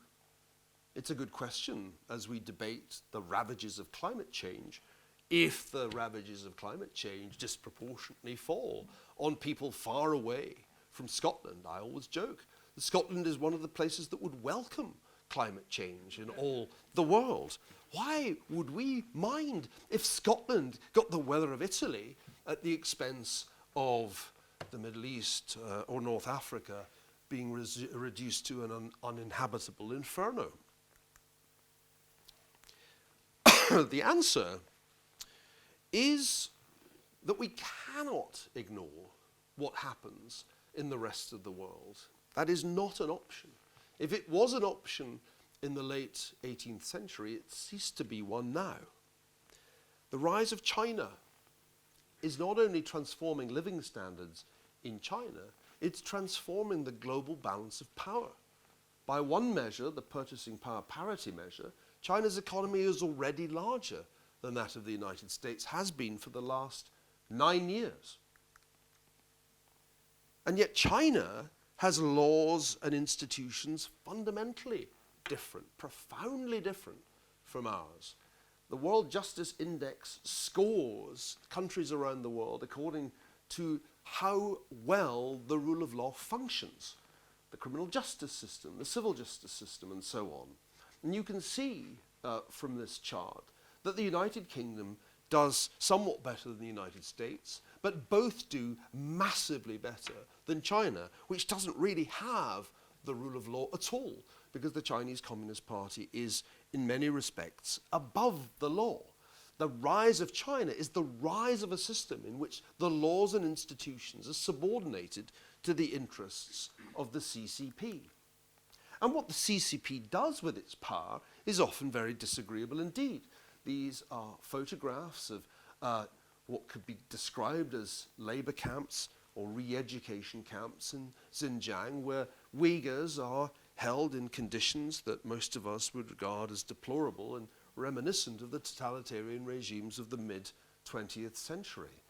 It's a good question as we debate the ravages of climate change, if the ravages of climate change disproportionately fall on people far away from Scotland. I always joke that Scotland is one of the places that would welcome climate change in all the world. Why would we mind if Scotland got the weather of Italy at the expense of the Middle East or North Africa being reduced to an uninhabitable inferno? The answer is that we cannot ignore what happens in the rest of the world. That is not an option. If it was an option in the late 18th century, it ceased to be one now. The rise of China is not only transforming living standards in China, it's transforming the global balance of power. By one measure, the purchasing power parity measure, China's economy is already larger than that of the United States, has been for the last 9 years. And yet China has laws and institutions fundamentally different, profoundly different from ours. The World Justice Index scores countries around the world according to how well the rule of law functions. The criminal justice system, the civil justice system, and so on. And you can see from this chart that the United Kingdom does somewhat better than the United States, but both do massively better than China, which doesn't really have the rule of law at all, because the Chinese Communist Party is, in many respects, above the law. The rise of China is the rise of a system in which the laws and institutions are subordinated to the interests of the CCP. And what the CCP does with its power is often very disagreeable indeed. These are photographs of what could be described as labor camps or re-education camps in Xinjiang, where Uyghurs are held in conditions that most of us would regard as deplorable and reminiscent of the totalitarian regimes of the mid-20th century.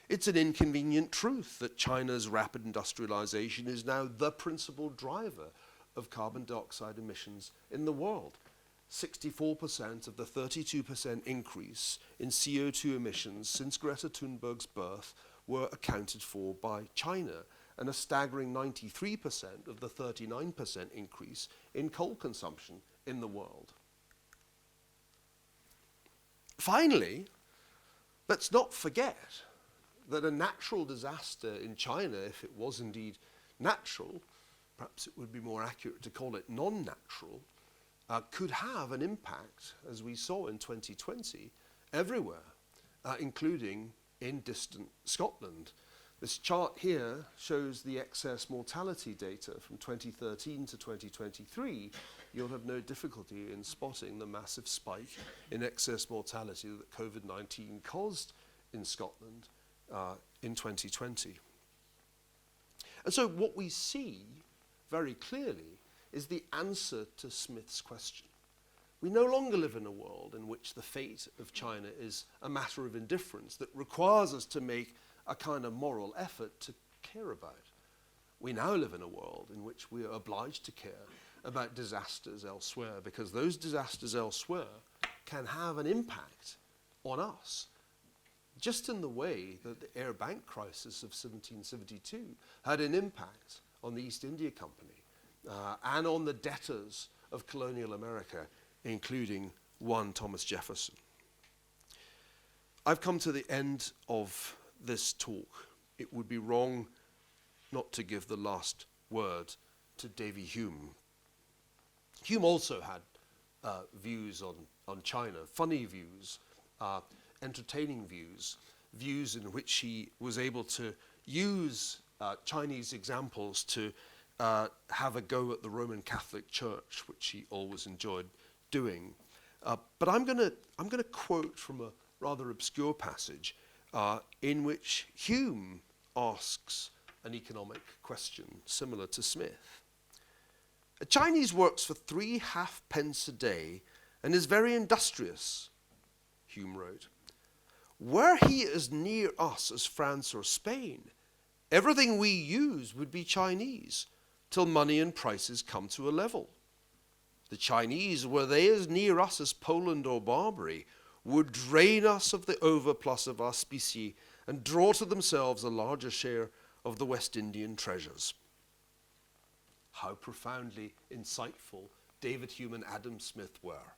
It's an inconvenient truth that China's rapid industrialization is now the principal driver of carbon dioxide emissions in the world. 64% of the 32% increase in CO2 emissions since Greta Thunberg's birth were accounted for by China, and a staggering 93% of the 39% increase in coal consumption in the world. Finally, let's not forget that a natural disaster in China, if it was indeed natural, perhaps it would be more accurate to call it non-natural, could have an impact, as we saw in 2020, everywhere, including in distant Scotland. This chart here shows the excess mortality data from 2013 to 2023. You'll have no difficulty in spotting the massive spike in excess mortality that COVID-19 caused in Scotland in 2020. And so what we see very clearly is the answer to Smith's question. We no longer live in a world in which the fate of China is a matter of indifference that requires us to make a kind of moral effort to care about. We now live in a world in which we are obliged to care about disasters elsewhere, because those disasters elsewhere can have an impact on us, just in the way that the Air Bank crisis of 1772 had an impact on the East India Company and on the debtors of colonial America, including one Thomas Jefferson. I've come to the end of this talk. It would be wrong not to give the last word to Davy Hume. Hume also had views on China, funny views, entertaining views, views in which he was able to use Chinese examples to have a go at the Roman Catholic Church, which he always enjoyed doing. But I'm going to quote from a rather obscure passage in which Hume asks an economic question similar to Smith. A Chinese works for 3 halfpence a day and is very industrious, Hume wrote. Were he as near us as France or Spain, everything we use would be Chinese, till money and prices come to a level. The Chinese, were they as near us as Poland or Barbary, would drain us of the overplus of our specie and draw to themselves a larger share of the West Indian treasures. How profoundly insightful David Hume and Adam Smith were.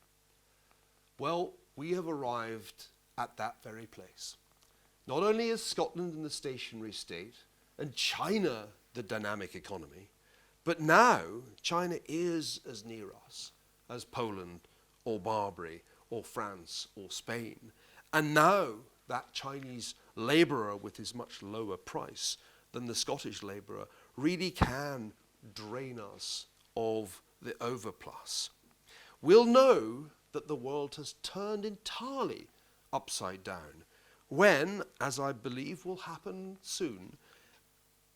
Well, we have arrived at that very place. Not only is Scotland in the stationary state and China the dynamic economy, but now China is as near us as Poland or Barbary or France or Spain. And now that Chinese labourer with his much lower price than the Scottish labourer really can drain us of the overplus. We'll know that the world has turned entirely upside down when, as I believe will happen soon,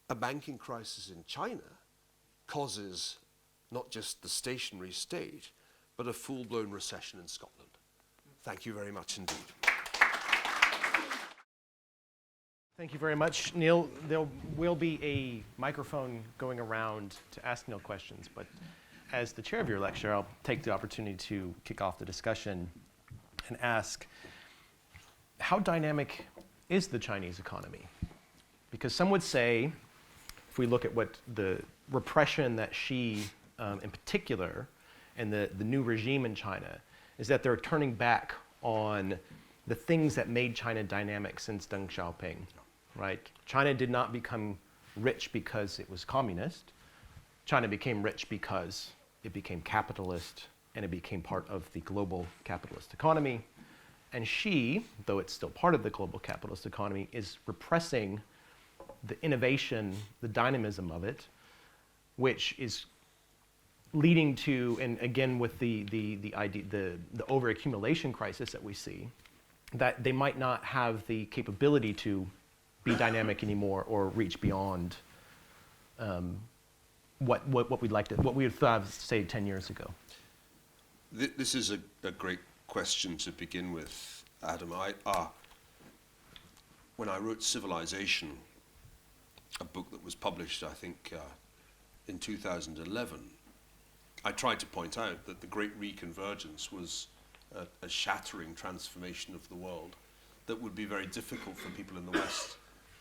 a banking crisis in China causes not just the stationary state, but a full-blown recession in Scotland. Thank you very much indeed. Thank you very much, Neil. There will be a microphone going around to ask Neil questions, but as the chair of your lecture, I'll take the opportunity to kick off the discussion and ask, how dynamic is the Chinese economy? Because some would say, if we look at what the repression that Xi, in particular, and the new regime in China, is that they're turning back on the things that made China dynamic since Deng Xiaoping, right? China did not become rich because it was communist. China became rich because it became capitalist, and it became part of the global capitalist economy. And she, though it's still part of the global capitalist economy, is repressing the innovation, the dynamism of it, which is leading to, and again with the overaccumulation crisis that we see, that they might not have the capability to be dynamic anymore or reach beyond what we would have, say, 10 years ago. This is a great question to begin with, Adam. When I wrote Civilization, a book that was published, I think, in 2011, I tried to point out that the Great Reconvergence was a shattering transformation of the world that would be very difficult for people in the West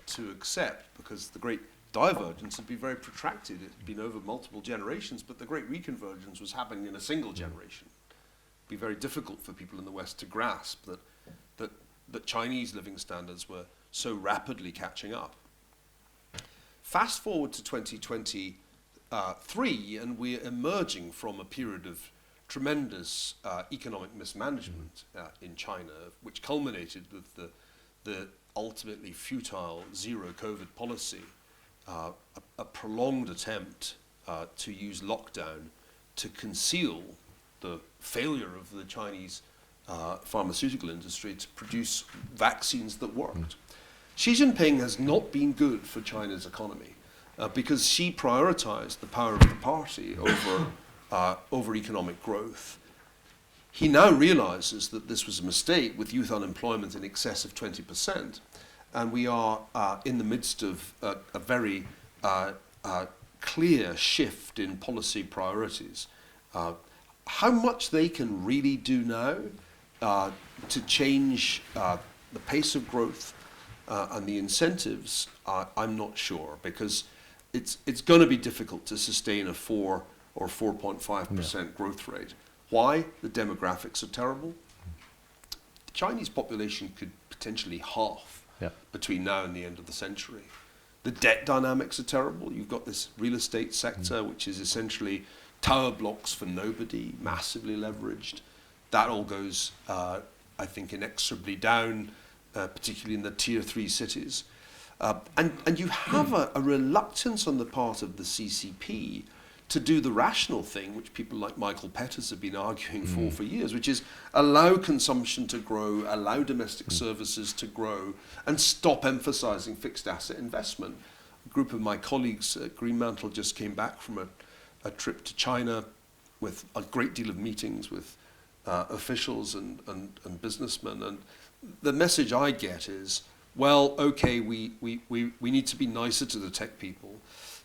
to accept, because the Great Divergence had been very protracted. It had been over multiple generations, but the Great Reconvergence was happening in a single generation. It would be very difficult for people in the West to grasp that Chinese living standards were so rapidly catching up. Fast forward to 2023, and we're emerging from a period of tremendous economic mismanagement in China, which culminated with the ultimately futile zero COVID policy, a prolonged attempt to use lockdown to conceal the failure of the Chinese pharmaceutical industry to produce vaccines that worked. Xi Jinping has not been good for China's economy because she prioritized the power of the party over economic growth. He now realizes that this was a mistake, with youth unemployment in excess of 20%, and we are in the midst of a very clear shift in policy priorities. How much they can really do now to change the pace of growth and the incentives, I'm not sure, because it's going to be difficult to sustain a 4 or 4.5% growth rate. Why? The demographics are terrible. The Chinese population could potentially halve between now and the end of the century. The debt dynamics are terrible. You've got this real estate sector, which is essentially tower blocks for nobody, massively leveraged. That all goes, I think, inexorably down, particularly in the tier 3 cities. And you have a reluctance on the part of the CCP to do the rational thing, which people like Michael Pettis have been arguing for years, which is allow consumption to grow, allow domestic services to grow, and stop emphasizing fixed asset investment. A group of my colleagues at Greenmantle just came back from a trip to China with a great deal of meetings with officials and businessmen. And the message I get is, well, okay, we need to be nicer to the tech people.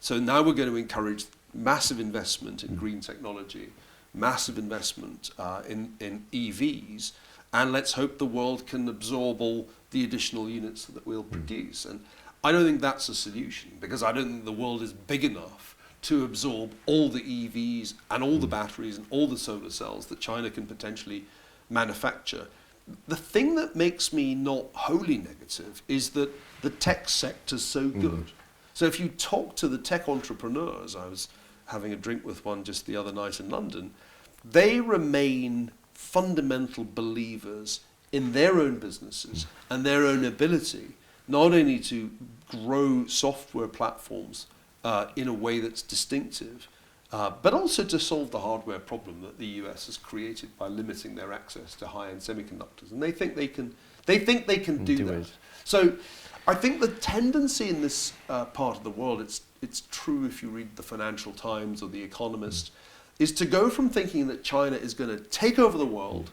So now we're going to encourage massive investment in green technology, massive investment in EVs, and let's hope the world can absorb all the additional units that we'll produce. And I don't think that's a solution, because I don't think the world is big enough to absorb all the EVs and all the batteries and all the solar cells that China can potentially manufacture. The thing that makes me not wholly negative is that the tech sector's so good. So if you talk to the tech entrepreneurs, I was having a drink with one just the other night in London, they remain fundamental believers in their own businesses and their own ability, not only to grow software platforms in a way that's distinctive, but also to solve the hardware problem that the US has created by limiting their access to high-end semiconductors. And they think they can do that. So I think the tendency in this part of the world, it's true if you read the Financial Times or The Economist, is to go from thinking that China is going to take over the world,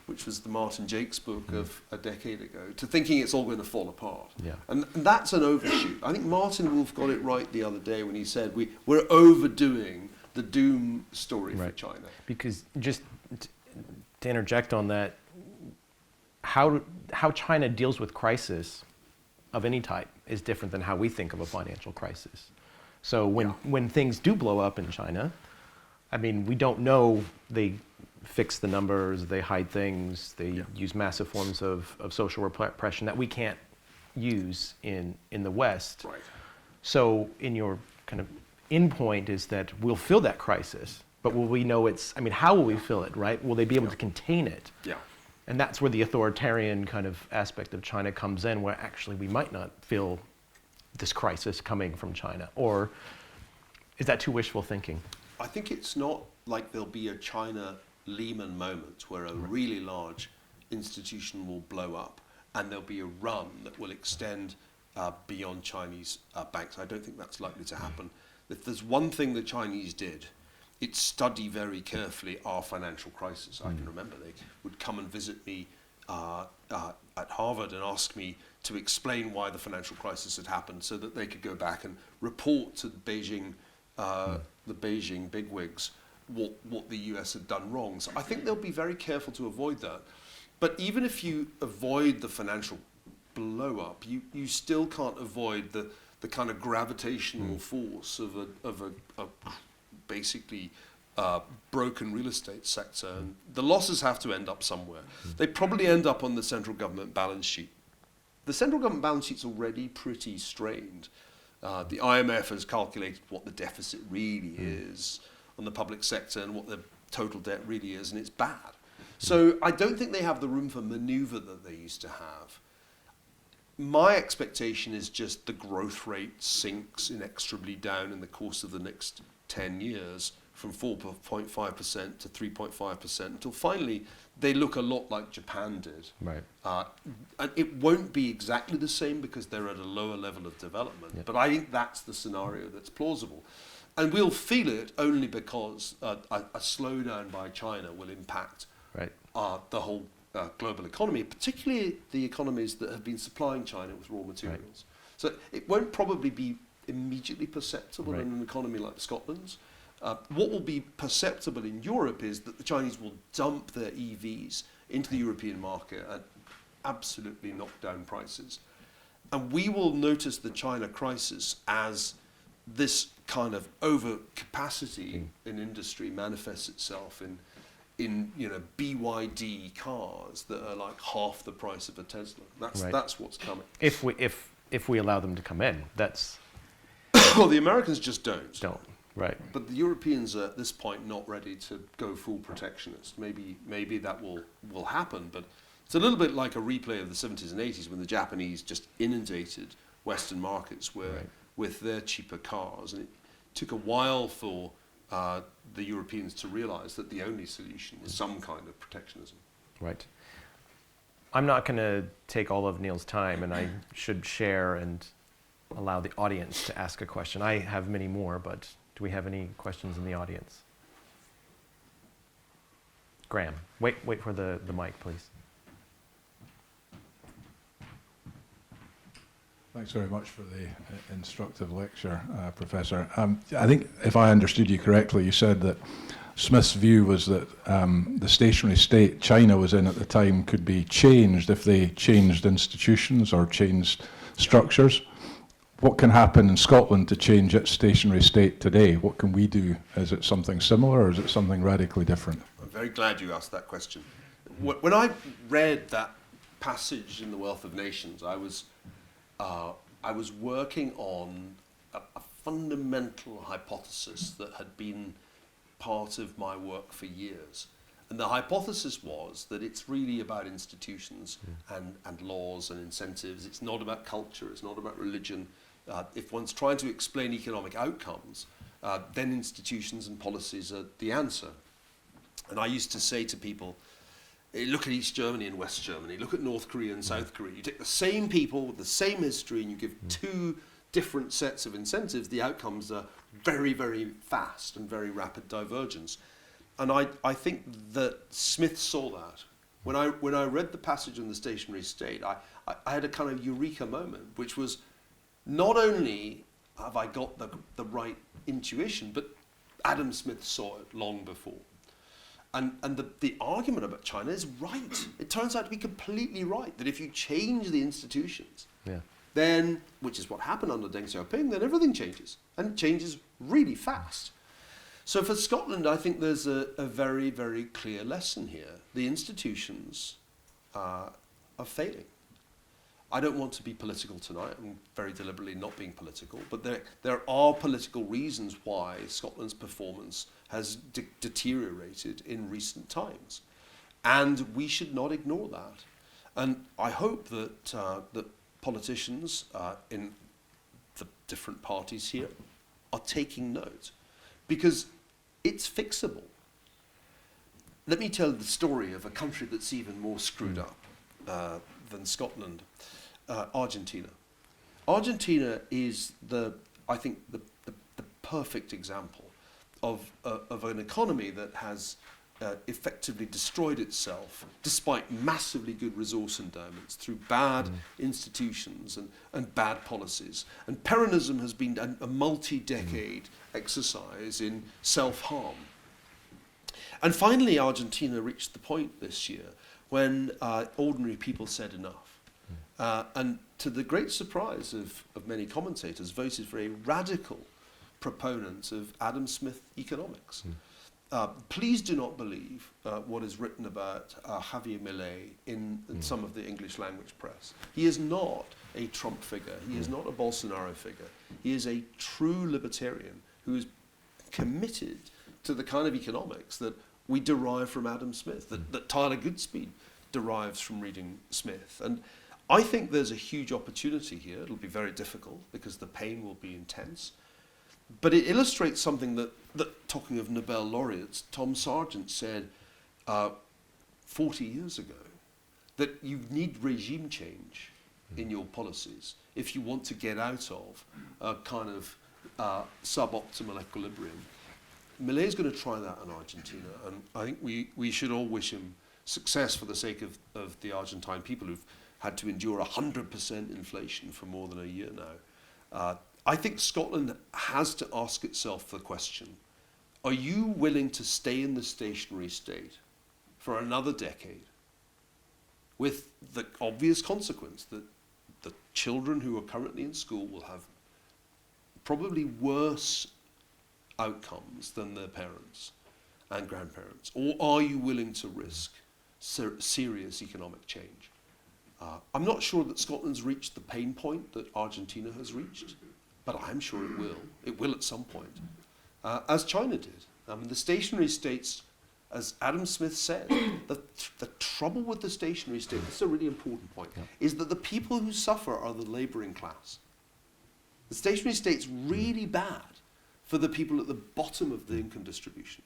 which was the Martin Jakes book of a decade ago, to thinking it's all going to fall apart. And that's an overshoot. I think Martin Wolf got it right the other day when he said we're overdoing the doom story for China. Because just to interject on that, how China deals with crisis of any type is different than how we think of a financial crisis. So when things do blow up in China, I mean, we don't know, they fix the numbers, they hide things, they use massive forms of social repression that we can't use in the West. So in your kind of end point is that we'll feel that crisis, but will we know how will we fill it, right? Will they be able to contain it? Yeah. And that's where the authoritarian kind of aspect of China comes in, where actually we might not feel this crisis coming from China. Or is that too wishful thinking? I think it's not like there'll be a China Lehman moment where a really large institution will blow up and there'll be a run that will extend beyond Chinese banks. I don't think that's likely to happen. If there's one thing the Chinese did, it's study very carefully our financial crisis. I can remember they would come and visit me at Harvard and ask me to explain why the financial crisis had happened so that they could go back and report to the Beijing bigwigs what the US had done wrong. So I think they'll be very careful to avoid that. But even if you avoid the financial blow up, you still can't avoid the kind of gravitational force of a basically broken real estate sector. And the losses have to end up somewhere. They probably end up on the central government balance sheet. The central government balance sheet's already pretty strained. The IMF has calculated what the deficit really is on the public sector and what the total debt really is, and it's bad. So I don't think they have the room for maneuver that they used to have. My expectation is just the growth rate sinks inexorably down in the course of the next 10 years from 4.5% to 3.5% until finally they look a lot like Japan did. Right. And it won't be exactly the same because they're at a lower level of development. Yep. But I think that's the scenario that's plausible. And we'll feel it only because a slowdown by China will impact the whole global economy, particularly the economies that have been supplying China with raw materials. Right. So it won't probably be immediately perceptible in an economy like Scotland's. What will be perceptible in Europe is that the Chinese will dump their EVs into the European market at absolutely knockdown prices. And we will notice the China crisis as this kind of overcapacity in industry manifests itself in BYD cars that are like half the price of a Tesla. That's what's coming. If we allow them to come in, that's well, the Americans just don't. Right. But the Europeans are at this point not ready to go full protectionist. Maybe that will happen, but it's a little bit like a replay of the 70s and 80s when the Japanese just inundated Western markets with their cheaper cars, and it took a while for the Europeans to realize that the only solution is some kind of protectionism. Right. I'm not going to take all of Neil's time, and I should share and allow the audience to ask a question. I have many more, but do we have any questions in the audience? Graham, wait for the mic, please. Thanks very much for the instructive lecture, Professor. I think if I understood you correctly, you said that Smith's view was that the stationary state China was in at the time could be changed if they changed institutions or changed structures. What can happen in Scotland to change its stationary state today? What can we do? Is it something similar or is it something radically different? I'm very glad you asked that question. When I read that passage in The Wealth of Nations, I was working on a fundamental hypothesis that had been part of my work for years. And the hypothesis was that it's really about institutions and laws and incentives. It's not about culture, it's not about religion. If one's trying to explain economic outcomes, then institutions and policies are the answer. And I used to say to people, look at East Germany and West Germany, look at North Korea and South Korea. You take the same people with the same history and you give two different sets of incentives, the outcomes are very, very fast and very rapid divergence. And I think that Smith saw that. When I read the passage on the stationary state, I had a kind of eureka moment, which was not only have I got the right intuition, but Adam Smith saw it long before. And the argument about China is right. It turns out to be completely right, that if you change the institutions, then, which is what happened under Deng Xiaoping, then everything changes. And it changes really fast. So for Scotland, I think there's a very, very clear lesson here. The institutions are failing. I don't want to be political tonight. I'm very deliberately not being political. But there are political reasons why Scotland's performance has deteriorated in recent times. And we should not ignore that. And I hope that, that politicians in the different parties here are taking note, because it's fixable. Let me tell the story of a country that's even more screwed up than Scotland, Argentina. Argentina is I think the perfect example of an economy that has effectively destroyed itself despite massively good resource endowments through bad institutions and bad policies. And Peronism has been a multi-decade exercise in self-harm. And finally, Argentina reached the point this year when ordinary people said enough. And to the great surprise of many commentators, voted for a radical proponent of Adam Smith economics. Please do not believe what is written about Javier Milei in some of the English language press. He is not a Trump figure. He is not a Bolsonaro figure. He is a true libertarian who is committed to the kind of economics that we derive from Adam Smith, that Tyler Goodspeed derives from reading Smith. And I think there's a huge opportunity here. It'll be very difficult because the pain will be intense. But it illustrates something that talking of Nobel laureates, Tom Sargent said 40 years ago, that you need regime change in your policies if you want to get out of a kind of suboptimal equilibrium. Milei is going to try that in Argentina, and I think we should all wish him success for the sake of the Argentine people who've had to endure 100% inflation for more than a year now. I think Scotland has to ask itself the question, are you willing to stay in the stationary state for another decade with the obvious consequence that the children who are currently in school will have probably worse outcomes than their parents and grandparents? Or are you willing to risk serious economic change? I'm not sure that Scotland's reached the pain point that Argentina has reached, but I'm sure it will. It will at some point, as China did. I mean, the stationary states, as Adam Smith said, the trouble with the stationary state, this is a really important point, is that the people who suffer are the labouring class. The stationary state's really bad for the people at the bottom of the income distribution.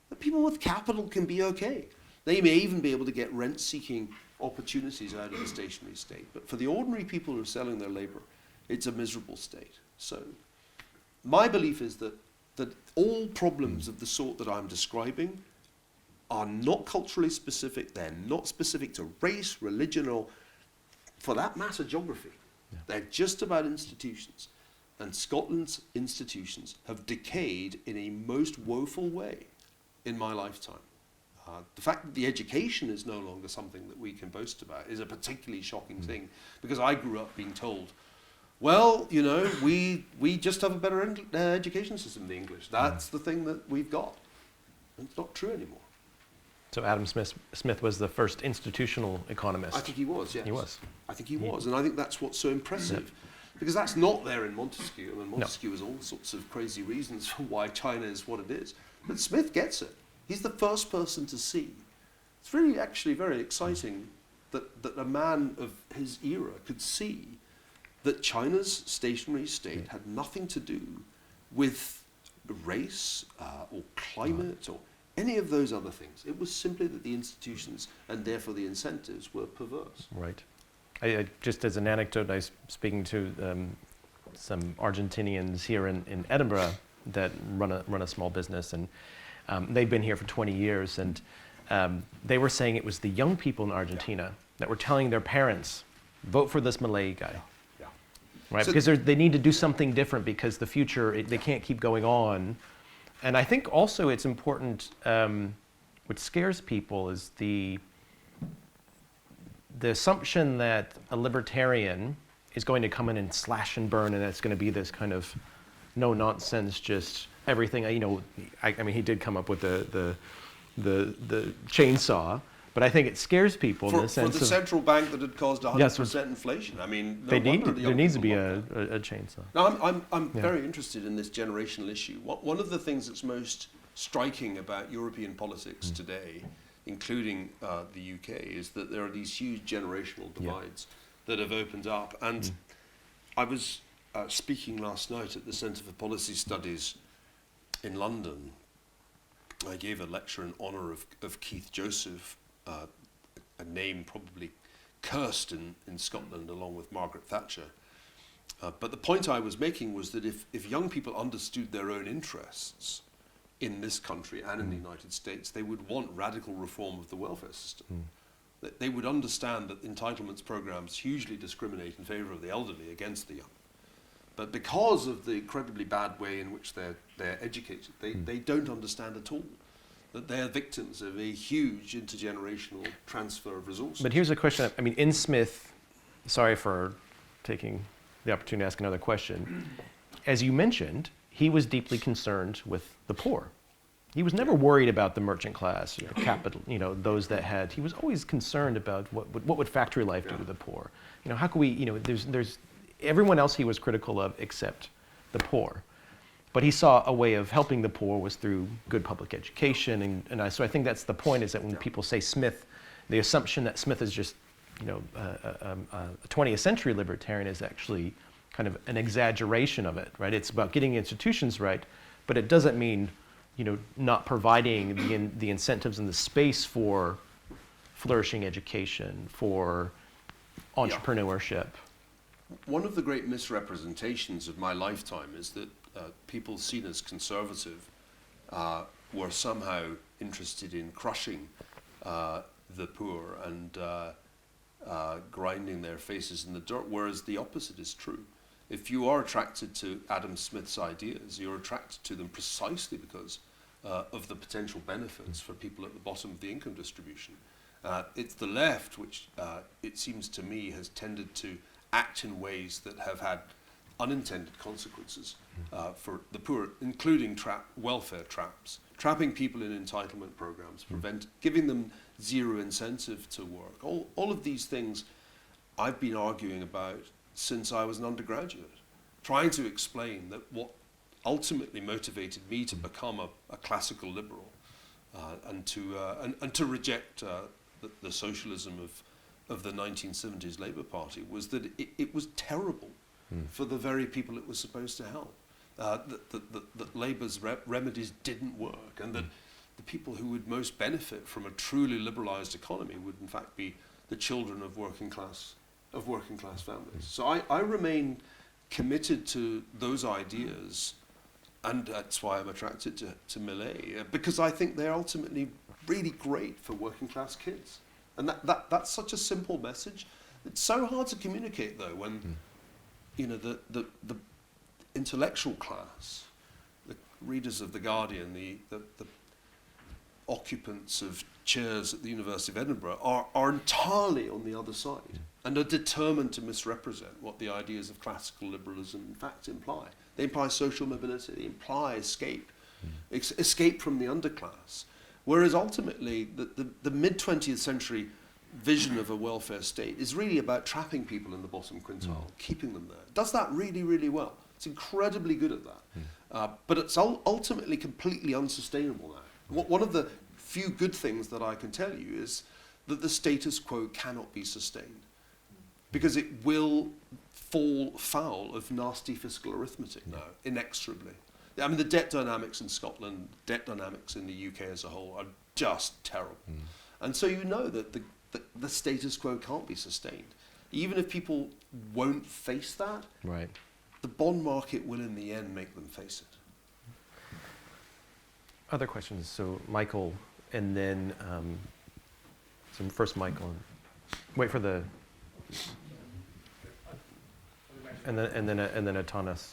The people with capital can be okay. They may even be able to get rent-seeking opportunities out of the stationary state. But for the ordinary people who are selling their labour, it's a miserable state. So my belief is that all problems of the sort that I'm describing are not culturally specific. They're not specific to race, religion, or, for that matter, geography. Yeah. They're just about institutions. And Scotland's institutions have decayed in a most woeful way in my lifetime. The fact that the education is no longer something that we can boast about is a particularly shocking thing, because I grew up being told, well, you know, we just have a better education system than the English. That's the thing that we've got. And it's not true anymore. So Adam Smith was the first institutional economist. I think he was, yes. He was. I think he was, and I think that's what's so impressive. Because that's not there in Montesquieu. I mean, Montesquieu has all sorts of crazy reasons for why China is what it is. But Smith gets it. He's the first person to see. It's really actually very exciting that a man of his era could see that China's stationary state had nothing to do with race or climate or any of those other things. It was simply that the institutions and therefore the incentives were perverse. Right. I just as an anecdote, I was speaking to some Argentinians here in Edinburgh that run a small business, and they've been here for 20 years, and they were saying it was the young people in Argentina that were telling their parents, vote for this Milei guy. Yeah. Right? So because they need to do something different, because the future, they can't keep going on. And I think also it's important, what scares people is the assumption that a libertarian is going to come in and slash and burn, and it's going to be this kind of no nonsense, just everything. You know, I mean, he did come up with the chainsaw, but I think it scares people in the sense for the central bank that had caused 100% inflation. I mean, there needs to be a chainsaw. Now, I'm very interested in this generational issue. One of the things that's most striking about European politics today, including the UK, is that there are these huge generational divides that have opened up. And I was speaking last night at the Centre for Policy Studies in London. I gave a lecture in honour of Keith Joseph, a name probably cursed in Scotland along with Margaret Thatcher. But the point I was making was that if young people understood their own interests in this country and in the United States, they would want radical reform of the welfare system. That they would understand that entitlements programs hugely discriminate in favour of the elderly against the young. But because of the incredibly bad way in which they're educated, they don't understand at all that they're victims of a huge intergenerational transfer of resources. But here's a question. I mean, in Smith, sorry for taking the opportunity to ask another question. As you mentioned, he was deeply concerned with the poor. He was never worried about the merchant class, the capital, those that had. He was always concerned about what would factory life do to the poor. How can we, there's everyone else he was critical of except the poor. But he saw a way of helping the poor was through good public education. So I think that's the point, is that when people say Smith, the assumption that Smith is just, a 20th century libertarian is actually kind of an exaggeration of it, right? It's about getting institutions right, but it doesn't mean, not providing the incentives and the space for flourishing education, for entrepreneurship. One of the great misrepresentations of my lifetime is that people seen as conservative were somehow interested in crushing the poor and grinding their faces in the dirt, whereas the opposite is true. If you are attracted to Adam Smith's ideas, you're attracted to them precisely because of the potential benefits for people at the bottom of the income distribution. It's the left which, it seems to me, has tended to act in ways that have had unintended consequences for the poor, including welfare traps, trapping people in entitlement programs, giving them zero incentive to work. All of these things I've been arguing about since I was an undergraduate, trying to explain that what ultimately motivated me to become a classical liberal and to reject the socialism of the 1970s Labour Party was that it was terrible for the very people it was supposed to help. That Labour's remedies didn't work, and that the people who would most benefit from a truly liberalised economy would in fact be the children of working class families. So I remain committed to those ideas, and that's why I'm attracted to Millet, because I think they're ultimately really great for working class kids. And that's such a simple message. It's so hard to communicate though when the intellectual class, the readers of The Guardian, the occupants of chairs at the University of Edinburgh are entirely on the other side and are determined to misrepresent what the ideas of classical liberalism in fact imply. They imply social mobility, they imply escape from the underclass. Whereas ultimately the mid-20th century vision of a welfare state is really about trapping people in the bottom quintile, keeping them there. It does that really, really well. It's incredibly good at that. But it's ultimately completely unsustainable now. One of the few good things that I can tell you is that the status quo cannot be sustained because it will fall foul of nasty fiscal arithmetic now, inexorably. I mean, the debt dynamics in Scotland, debt dynamics in the UK as a whole are just terrible. And so you know that the status quo can't be sustained. Even if people won't face that, right, the bond market will in the end make them face it. Other questions? So Michael, and then first Michael. Wait for the, and then Atanas.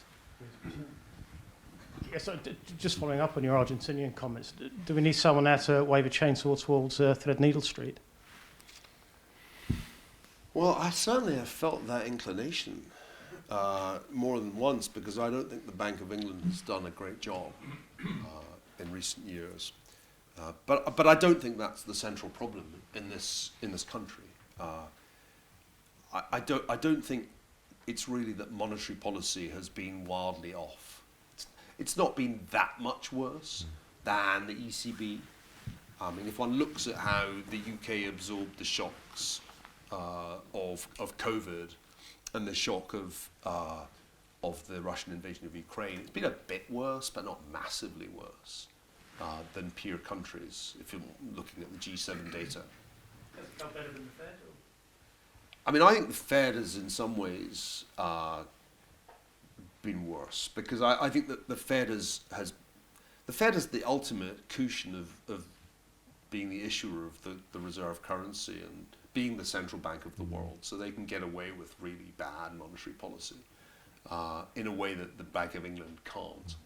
Yes, so just following up on your Argentinian comments, do we need someone there to wave a chainsaw towards Threadneedle Street? Well, I certainly have felt that inclination more than once because I don't think the Bank of England has done a great job in recent years. But I don't think that's the central problem in this country. I don't think it's really that monetary policy has been wildly off. It's not been that much worse, than the ECB. I mean, if one looks at how the UK absorbed the shocks of COVID and the shock of the Russian invasion of Ukraine, it's been a bit worse, but not massively worse than peer countries, if you're looking at the G7 data. Has it done better than the Fed? I mean, I think the Fed has, in some ways, been worse, because I think that the Fed has the ultimate cushion of being the issuer of the reserve currency and being the central bank of the world, so they can get away with really bad monetary policy in a way that the Bank of England can't.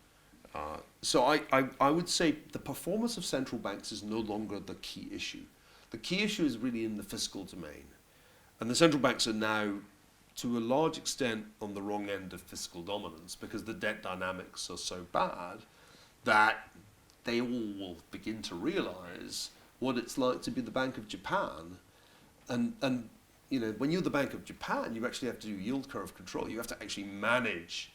So I would say the performance of central banks is no longer the key issue. The key issue is really in the fiscal domain. And the central banks are now, to a large extent, on the wrong end of fiscal dominance, because the debt dynamics are so bad that they all will begin to realize what it's like to be the Bank of Japan. And you know, when you're the Bank of Japan, you actually have to do yield curve control. You have to actually manage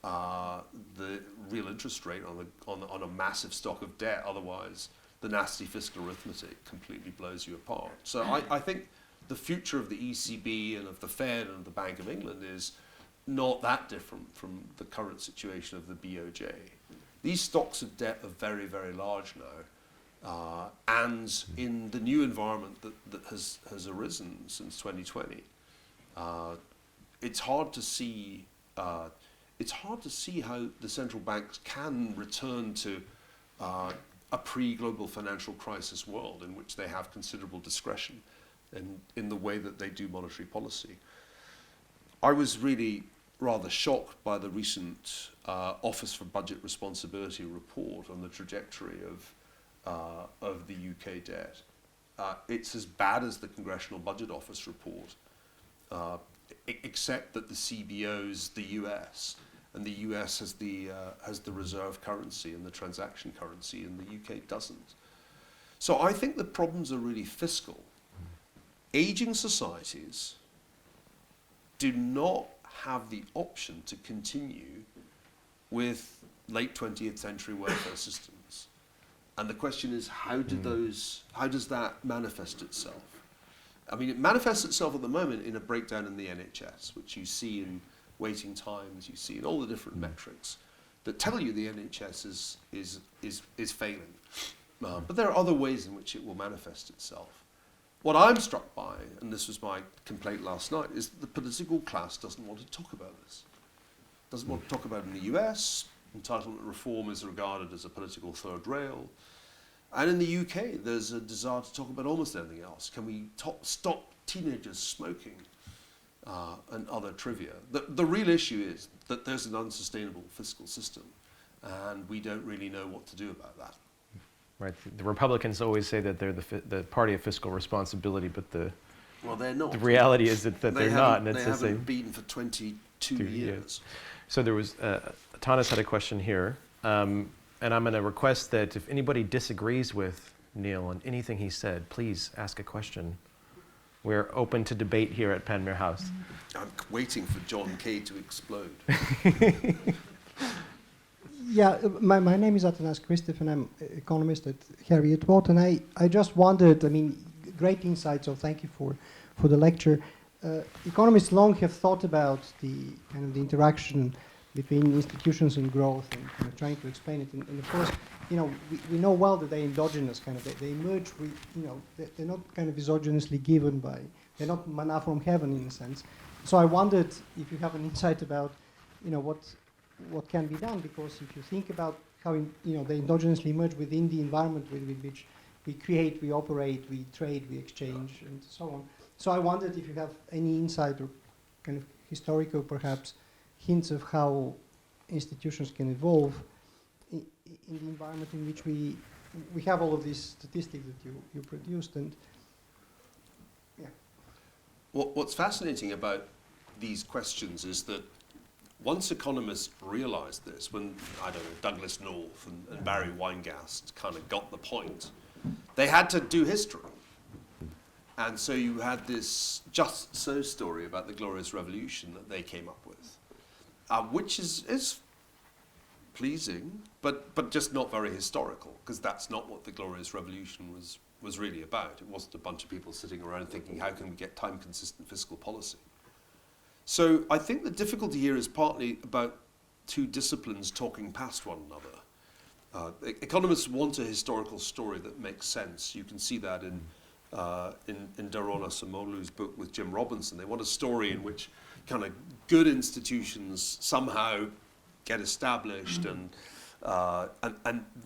the real interest rate on a massive stock of debt. Otherwise, the nasty fiscal arithmetic completely blows you apart. So I think the future of the ECB and of the Fed and of the Bank of England is not that different from the current situation of the BOJ. These stocks of debt are very, very large now, and in the new environment that has arisen since 2020, it's hard to see how the central banks can return to a pre-global financial crisis world in which they have considerable discretion in the way that they do monetary policy. I was really rather shocked by the recent Office for Budget Responsibility report on the trajectory of the UK debt. It's as bad as the Congressional Budget Office report, except that the CBO's the US, and the US has the reserve currency and the transaction currency, and the UK doesn't. So I think the problems are really fiscal. Aging societies do not have the option to continue with late 20th century welfare systems. And the question is, how does that manifest itself? I mean, it manifests itself at the moment in a breakdown in the NHS, which you see in waiting times, you see in all the different metrics that tell you the NHS is failing. But there are other ways in which it will manifest itself. What I'm struck by, and this was my complaint last night, is that the political class doesn't want to talk about this. Doesn't want to talk about it in the US. Entitlement reform is regarded as a political third rail. And in the UK, there's a desire to talk about almost anything else. Can we stop teenagers smoking and other trivia? The real issue is that there's an unsustainable fiscal system, and we don't really know what to do about that. Right. The Republicans always say that they're the party of fiscal responsibility, but well, they're not. The reality is that they're not. And they haven't been for 22 years. So there was, Tanis had a question here, and I'm going to request that if anybody disagrees with Niall on anything he said, please ask a question. We're open to debate here at Panmure House. I'm waiting for John Kay to explode. Yeah, my name is Atanas Christoph, and I'm an economist at Heriot-Watt, and I just wondered, I mean, great insight, so thank you for the lecture. Economists long have thought about the kind of the interaction between institutions and growth, and kind of trying to explain it. And of course, you know, we know well that they're endogenous, kind of, they emerge with, you know, they're not kind of exogenously given by, they're not manna from heaven in a sense. So I wondered if you have an insight about, you know, what can be done, because if you think about how, you know, they endogenously emerge within the environment with which we create, we operate, we trade, we exchange, and so on. So I wondered if you have any insight or kind of historical, perhaps, hints of how institutions can evolve in the environment in which we have all of these statistics that you produced. And yeah. What's fascinating about these questions is that once economists realized this, when, I don't know, Douglas North and Barry Weingast kind of got the point, they had to do history. And so you had this Just So story about the Glorious Revolution that they came up with, which is pleasing, but just not very historical, because that's not what the Glorious Revolution was really about. It wasn't a bunch of people sitting around thinking, how can we get time-consistent fiscal policy? So I think the difficulty here is partly about two disciplines talking past one another. Economists want a historical story that makes sense. You can see that in Daron Acemoglu's book with Jim Robinson. They want a story in which kind of good institutions somehow get established, and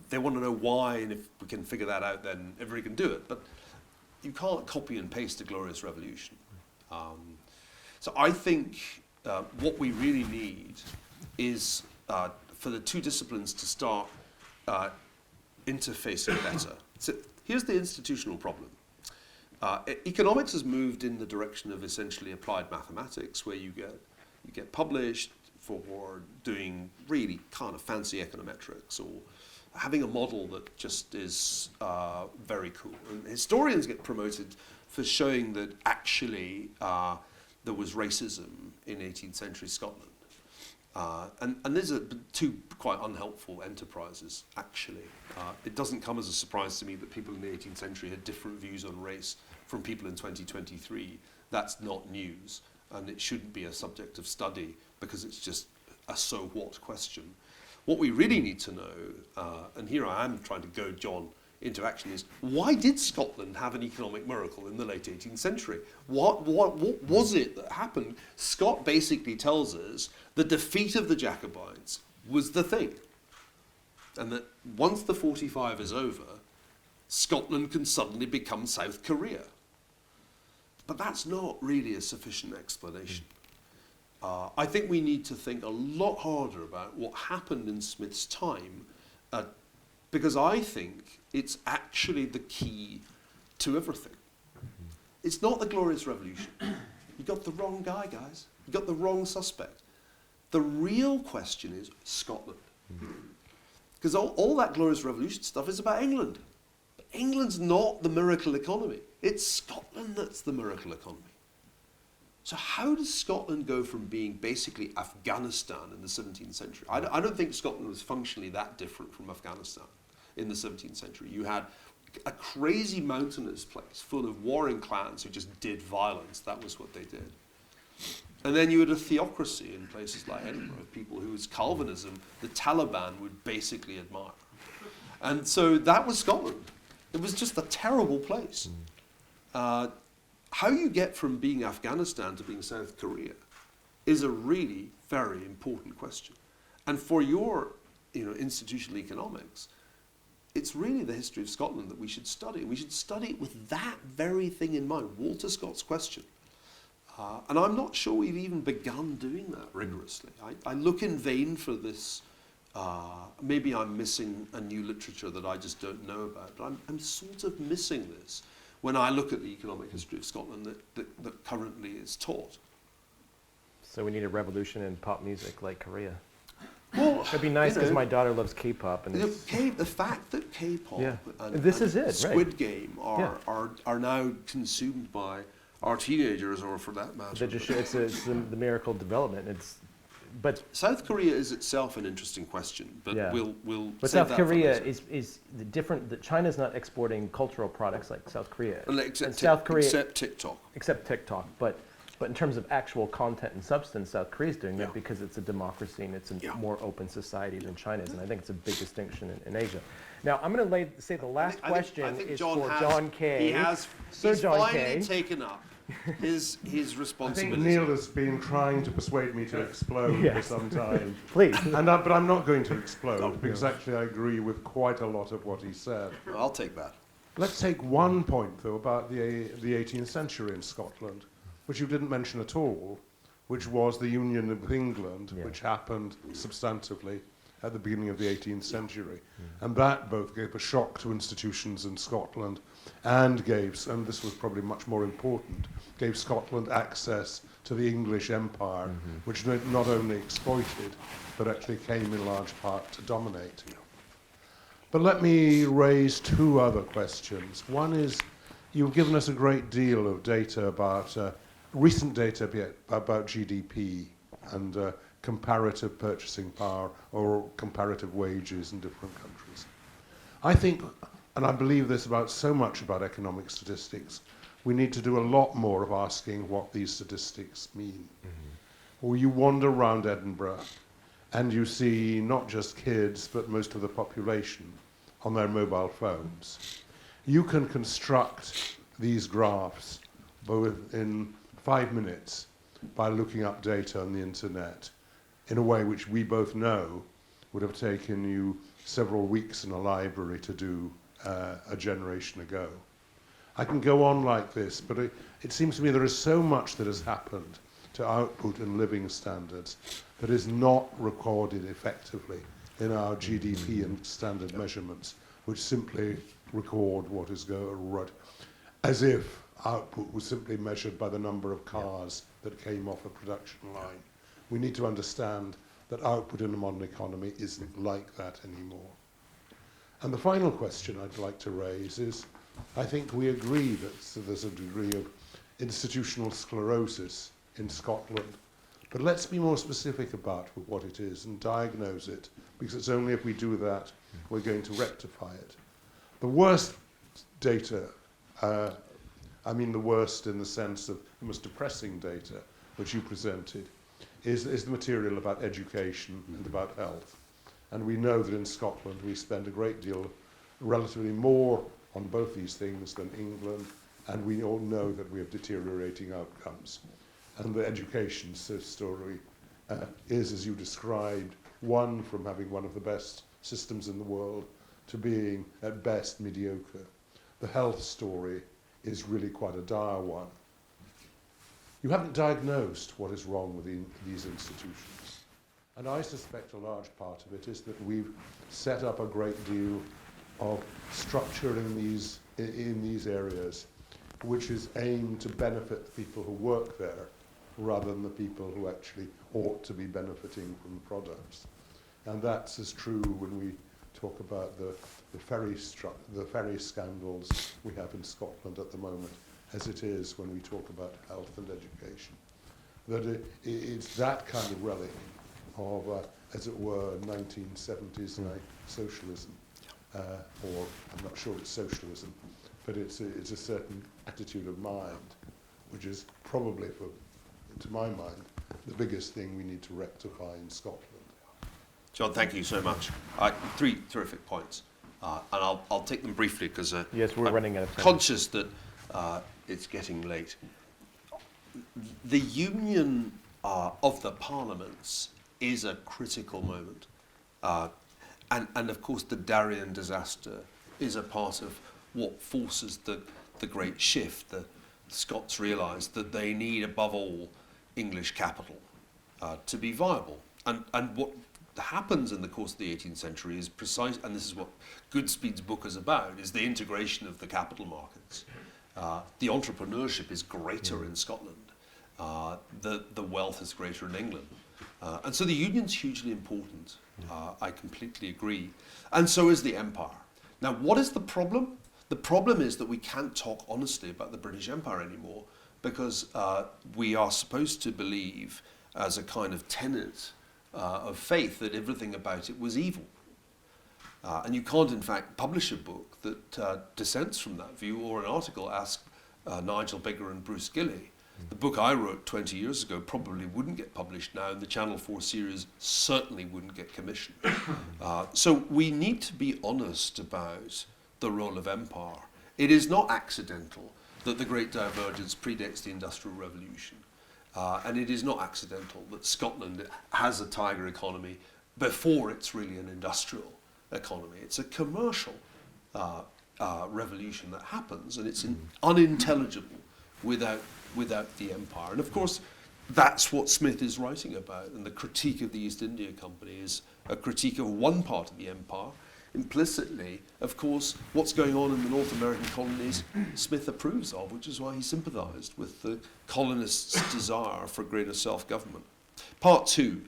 they want to know why, and if we can figure that out, then everybody can do it. But you can't copy and paste a Glorious Revolution. So I think what we really need is for the two disciplines to start interfacing better. So here's the institutional problem. Economics has moved in the direction of essentially applied mathematics, where you get published for doing really kind of fancy econometrics, or having a model that just is very cool. And historians get promoted for showing that actually there was racism in 18th century Scotland. And these are two quite unhelpful enterprises, actually. It doesn't come as a surprise to me that people in the 18th century had different views on race from people in 2023. That's not news, and it shouldn't be a subject of study, because it's just a so what question. What we really need to know, and here I am trying to goad John into action, is why did Scotland have an economic miracle in the late 18th century? What was it that happened? Scott basically tells us the defeat of the Jacobites was the thing, and that once the 45 is over, Scotland can suddenly become South Korea. But that's not really a sufficient explanation. I think we need to think a lot harder about what happened in Smith's time, because I think it's actually the key to everything. It's not the Glorious Revolution. You got the wrong guy, guys. You got the wrong suspect. The real question is Scotland. Because all that Glorious Revolution stuff is about England. But England's not the miracle economy. It's Scotland that's the miracle economy. So how does Scotland go from being basically Afghanistan in the 17th century? I don't think Scotland was functionally that different from Afghanistan in the 17th century. You had a crazy mountainous place full of warring clans who just did violence. That was what they did. And then you had a theocracy in places like Edinburgh, people whose Calvinism the Taliban would basically admire. And so that was Scotland. It was just a terrible place. How you get from being Afghanistan to being South Korea is a really very important question. And for your institutional economics, it's really the history of Scotland that we should study. We should study it with that very thing in mind, Walter Scott's question. And I'm not sure we've even begun doing that rigorously. I look in vain for this. Maybe I'm missing a new literature that I just don't know about, but I'm sort of missing this when I look at the economic history of Scotland that currently is taught. So we need a revolution in pop music like Korea. Well, it'd be nice because my daughter loves K-pop, and the fact that K-pop and this is it, Squid Game are now consumed by our teenagers, or for that matter, it's the miracle of development. But South Korea is itself an interesting question, but we'll. But South Korea is the different. That China's not exporting cultural products like South Korea. Except TikTok. Except TikTok, but in terms of actual content and substance, South Korea is doing that because it's a democracy and it's a more open society than China is, and I think it's a big distinction in Asia. Now I'm going to say the last question is for John Kay. He's finally taken up his responsibility. I think Neil has been trying to persuade me to explode for some time. Please. But I'm not going to explode because actually I agree with quite a lot of what he said. Well, I'll take that. Let's take one point, though, about the 18th century in Scotland, which you didn't mention at all, which was the Union with England, which happened substantively at the beginning of the 18th century. And that both gave a shock to institutions in Scotland and and this was probably much more important, gave Scotland access to the English Empire, which not only exploited, but actually came in large part to dominate. But let me raise two other questions. One is, you've given us a great deal of data about, recent data about GDP and comparative purchasing power or comparative wages in different countries. I think, and I believe this about so much about economic statistics, we need to do a lot more of asking what these statistics mean. Or you wander around Edinburgh and you see not just kids, but most of the population on their mobile phones. You can construct these graphs both in 5 minutes by looking up data on the internet in a way which we both know would have taken you several weeks in a library to do a generation ago. I can go on like this, but it seems to me there is so much that has happened to output and living standards that is not recorded effectively in our GDP and standard measurements, which simply record what is going, as if output was simply measured by the number of cars that came off a production line. We need to understand that output in a modern economy isn't like that anymore. And the final question I'd like to raise is, I think we agree that there's a degree of institutional sclerosis in Scotland, but let's be more specific about what it is and diagnose it, because it's only if we do that we're going to rectify it. The worst data, I mean the worst in the sense of the most depressing data which you presented, is the material about education and about health. And we know that in Scotland we spend a great deal, relatively more on both these things than England, and we all know that we have deteriorating outcomes. And the education story is, as you described, one from having one of the best systems in the world to being, at best, mediocre. The health story is really quite a dire one. You haven't diagnosed what is wrong with these institutions. And I suspect a large part of it is that we've set up a great deal of structure in these areas, which is aimed to benefit the people who work there, rather than the people who actually ought to be benefiting from the products. And that's as true when we talk about the ferry scandals we have in Scotland at the moment, as it is when we talk about health and education. That it's that kind of relic of, as it were, 1970s socialism, or I'm not sure it's socialism, but it's a certain attitude of mind, which is probably, to my mind, the biggest thing we need to rectify in Scotland. John, thank you so much. 3 terrific points, and I'll take them briefly because yes, we're running out of time. Conscious that it's getting late. The union of the parliaments is a critical moment, and of course the Darien disaster is a part of what forces the great shift. The Scots realised that they need, above all, English capital to be viable, and what happens in the course of the 18th century is precise, and this is what Goodspeed's book is about, is the integration of the capital markets. The entrepreneurship is greater in Scotland. The wealth is greater in England. And so the union's hugely important. I completely agree. And so is the empire. Now, what is the problem? The problem is that we can't talk honestly about the British Empire anymore because we are supposed to believe, as a kind of tenet of faith, that everything about it was evil. And you can't, in fact, publish a book that dissents from that view, or an article. Ask Nigel Biggar and Bruce Gilley. The book I wrote 20 years ago probably wouldn't get published now, and the Channel 4 series certainly wouldn't get commissioned. So we need to be honest about the role of empire. It is not accidental that the Great Divergence predates the Industrial Revolution. And it is not accidental that Scotland has a tiger economy before it's really an industrial economy. It's a commercial revolution that happens, and it's unintelligible without the empire. And of course, that's what Smith is writing about, and the critique of the East India Company is a critique of one part of the empire. Implicitly, of course, what's going on in the North American colonies, Smith approves of, which is why he sympathised with the colonists' desire for greater self-government. Part 2,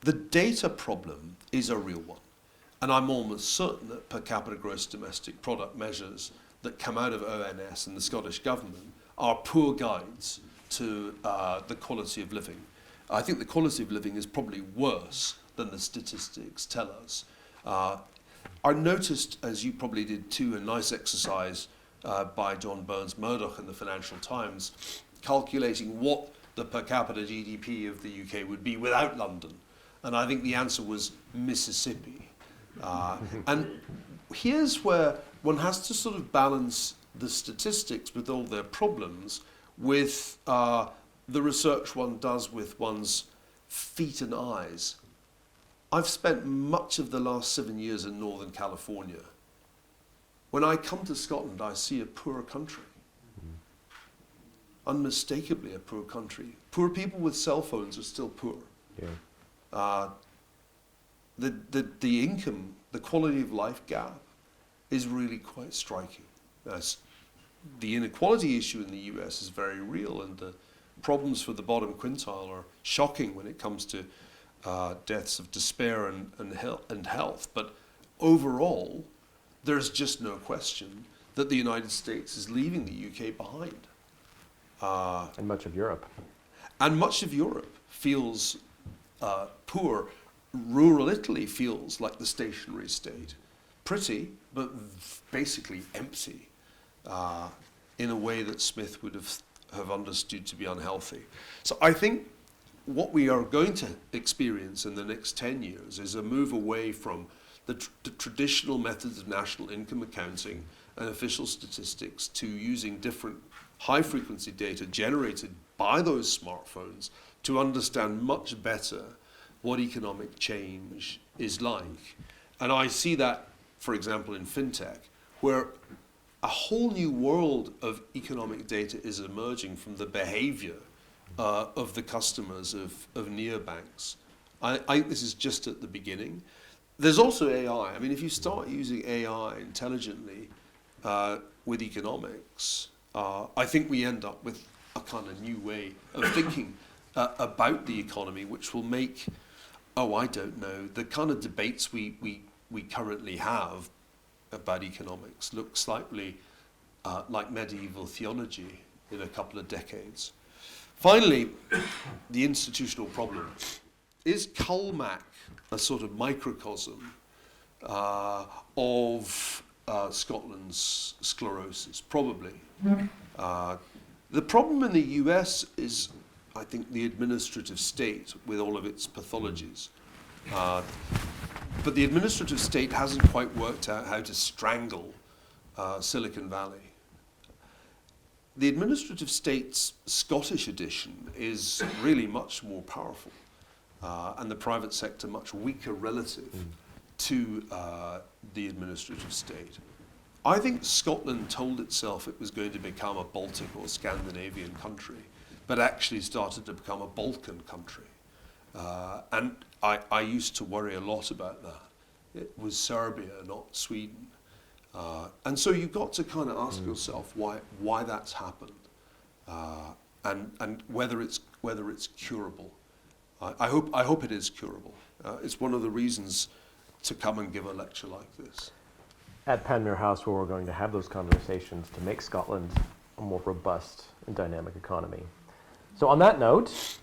the data problem is a real one. And I'm almost certain that per capita gross domestic product measures that come out of ONS and the Scottish Government are poor guides to the quality of living I think the quality of living is probably worse than the statistics tell us. I noticed, as you probably did too, a nice exercise by John Burns Murdoch in the Financial Times, calculating what the per capita GDP of the UK would be without London. And I think the answer was Mississippi. And here's where one has to sort of balance the statistics with all their problems with the research one does with one's feet and eyes. I've spent much of the last 7 years in Northern California. When I come to Scotland, I see a poor country. Unmistakably a poor country. Poor people with cell phones are still poor. Yeah. The income, the quality of life gap is really quite striking. The inequality issue in the US is very real, and the problems for the bottom quintile are shocking when it comes to deaths of despair and health. But overall, there's just no question that the United States is leaving the UK behind. And much of Europe. And much of Europe feels poor. Rural Italy feels like the stationary state. Pretty, but basically empty in a way that Smith would have understood to be unhealthy. So I think what we are going to experience in the next 10 years is a move away from the traditional methods of national income accounting and official statistics to using different high-frequency data generated by those smartphones to understand much better what economic change is like. And I see that, for example, in fintech, where a whole new world of economic data is emerging from the behavior of the customers of neobanks. I think this is just at the beginning. There's also AI. I mean, if you start using AI intelligently with economics, I think we end up with a kind of new way of thinking about the economy, which will make, I don't know, the kind of debates we currently have about economics look slightly like medieval theology in a couple of decades. Finally, the institutional problem. Is Culmac a sort of microcosm of Scotland's sclerosis? Probably. The problem in the US is, I think, the administrative state with all of its pathologies. But the administrative state hasn't quite worked out how to strangle Silicon Valley. The administrative state's Scottish edition is really much more powerful, and the private sector much weaker relative to the administrative state. I think Scotland told itself it was going to become a Baltic or Scandinavian country, but actually started to become a Balkan country. And I used to worry a lot about that. It was Serbia, not Sweden. And so you've got to kind of ask yourself why that's happened, and whether it's curable. I hope it is curable. It's one of the reasons to come and give a lecture like this. At Panmure House, where we're going to have those conversations to make Scotland a more robust and dynamic economy. So on that note,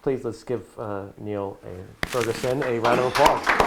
please let's give Niall Ferguson a round of applause.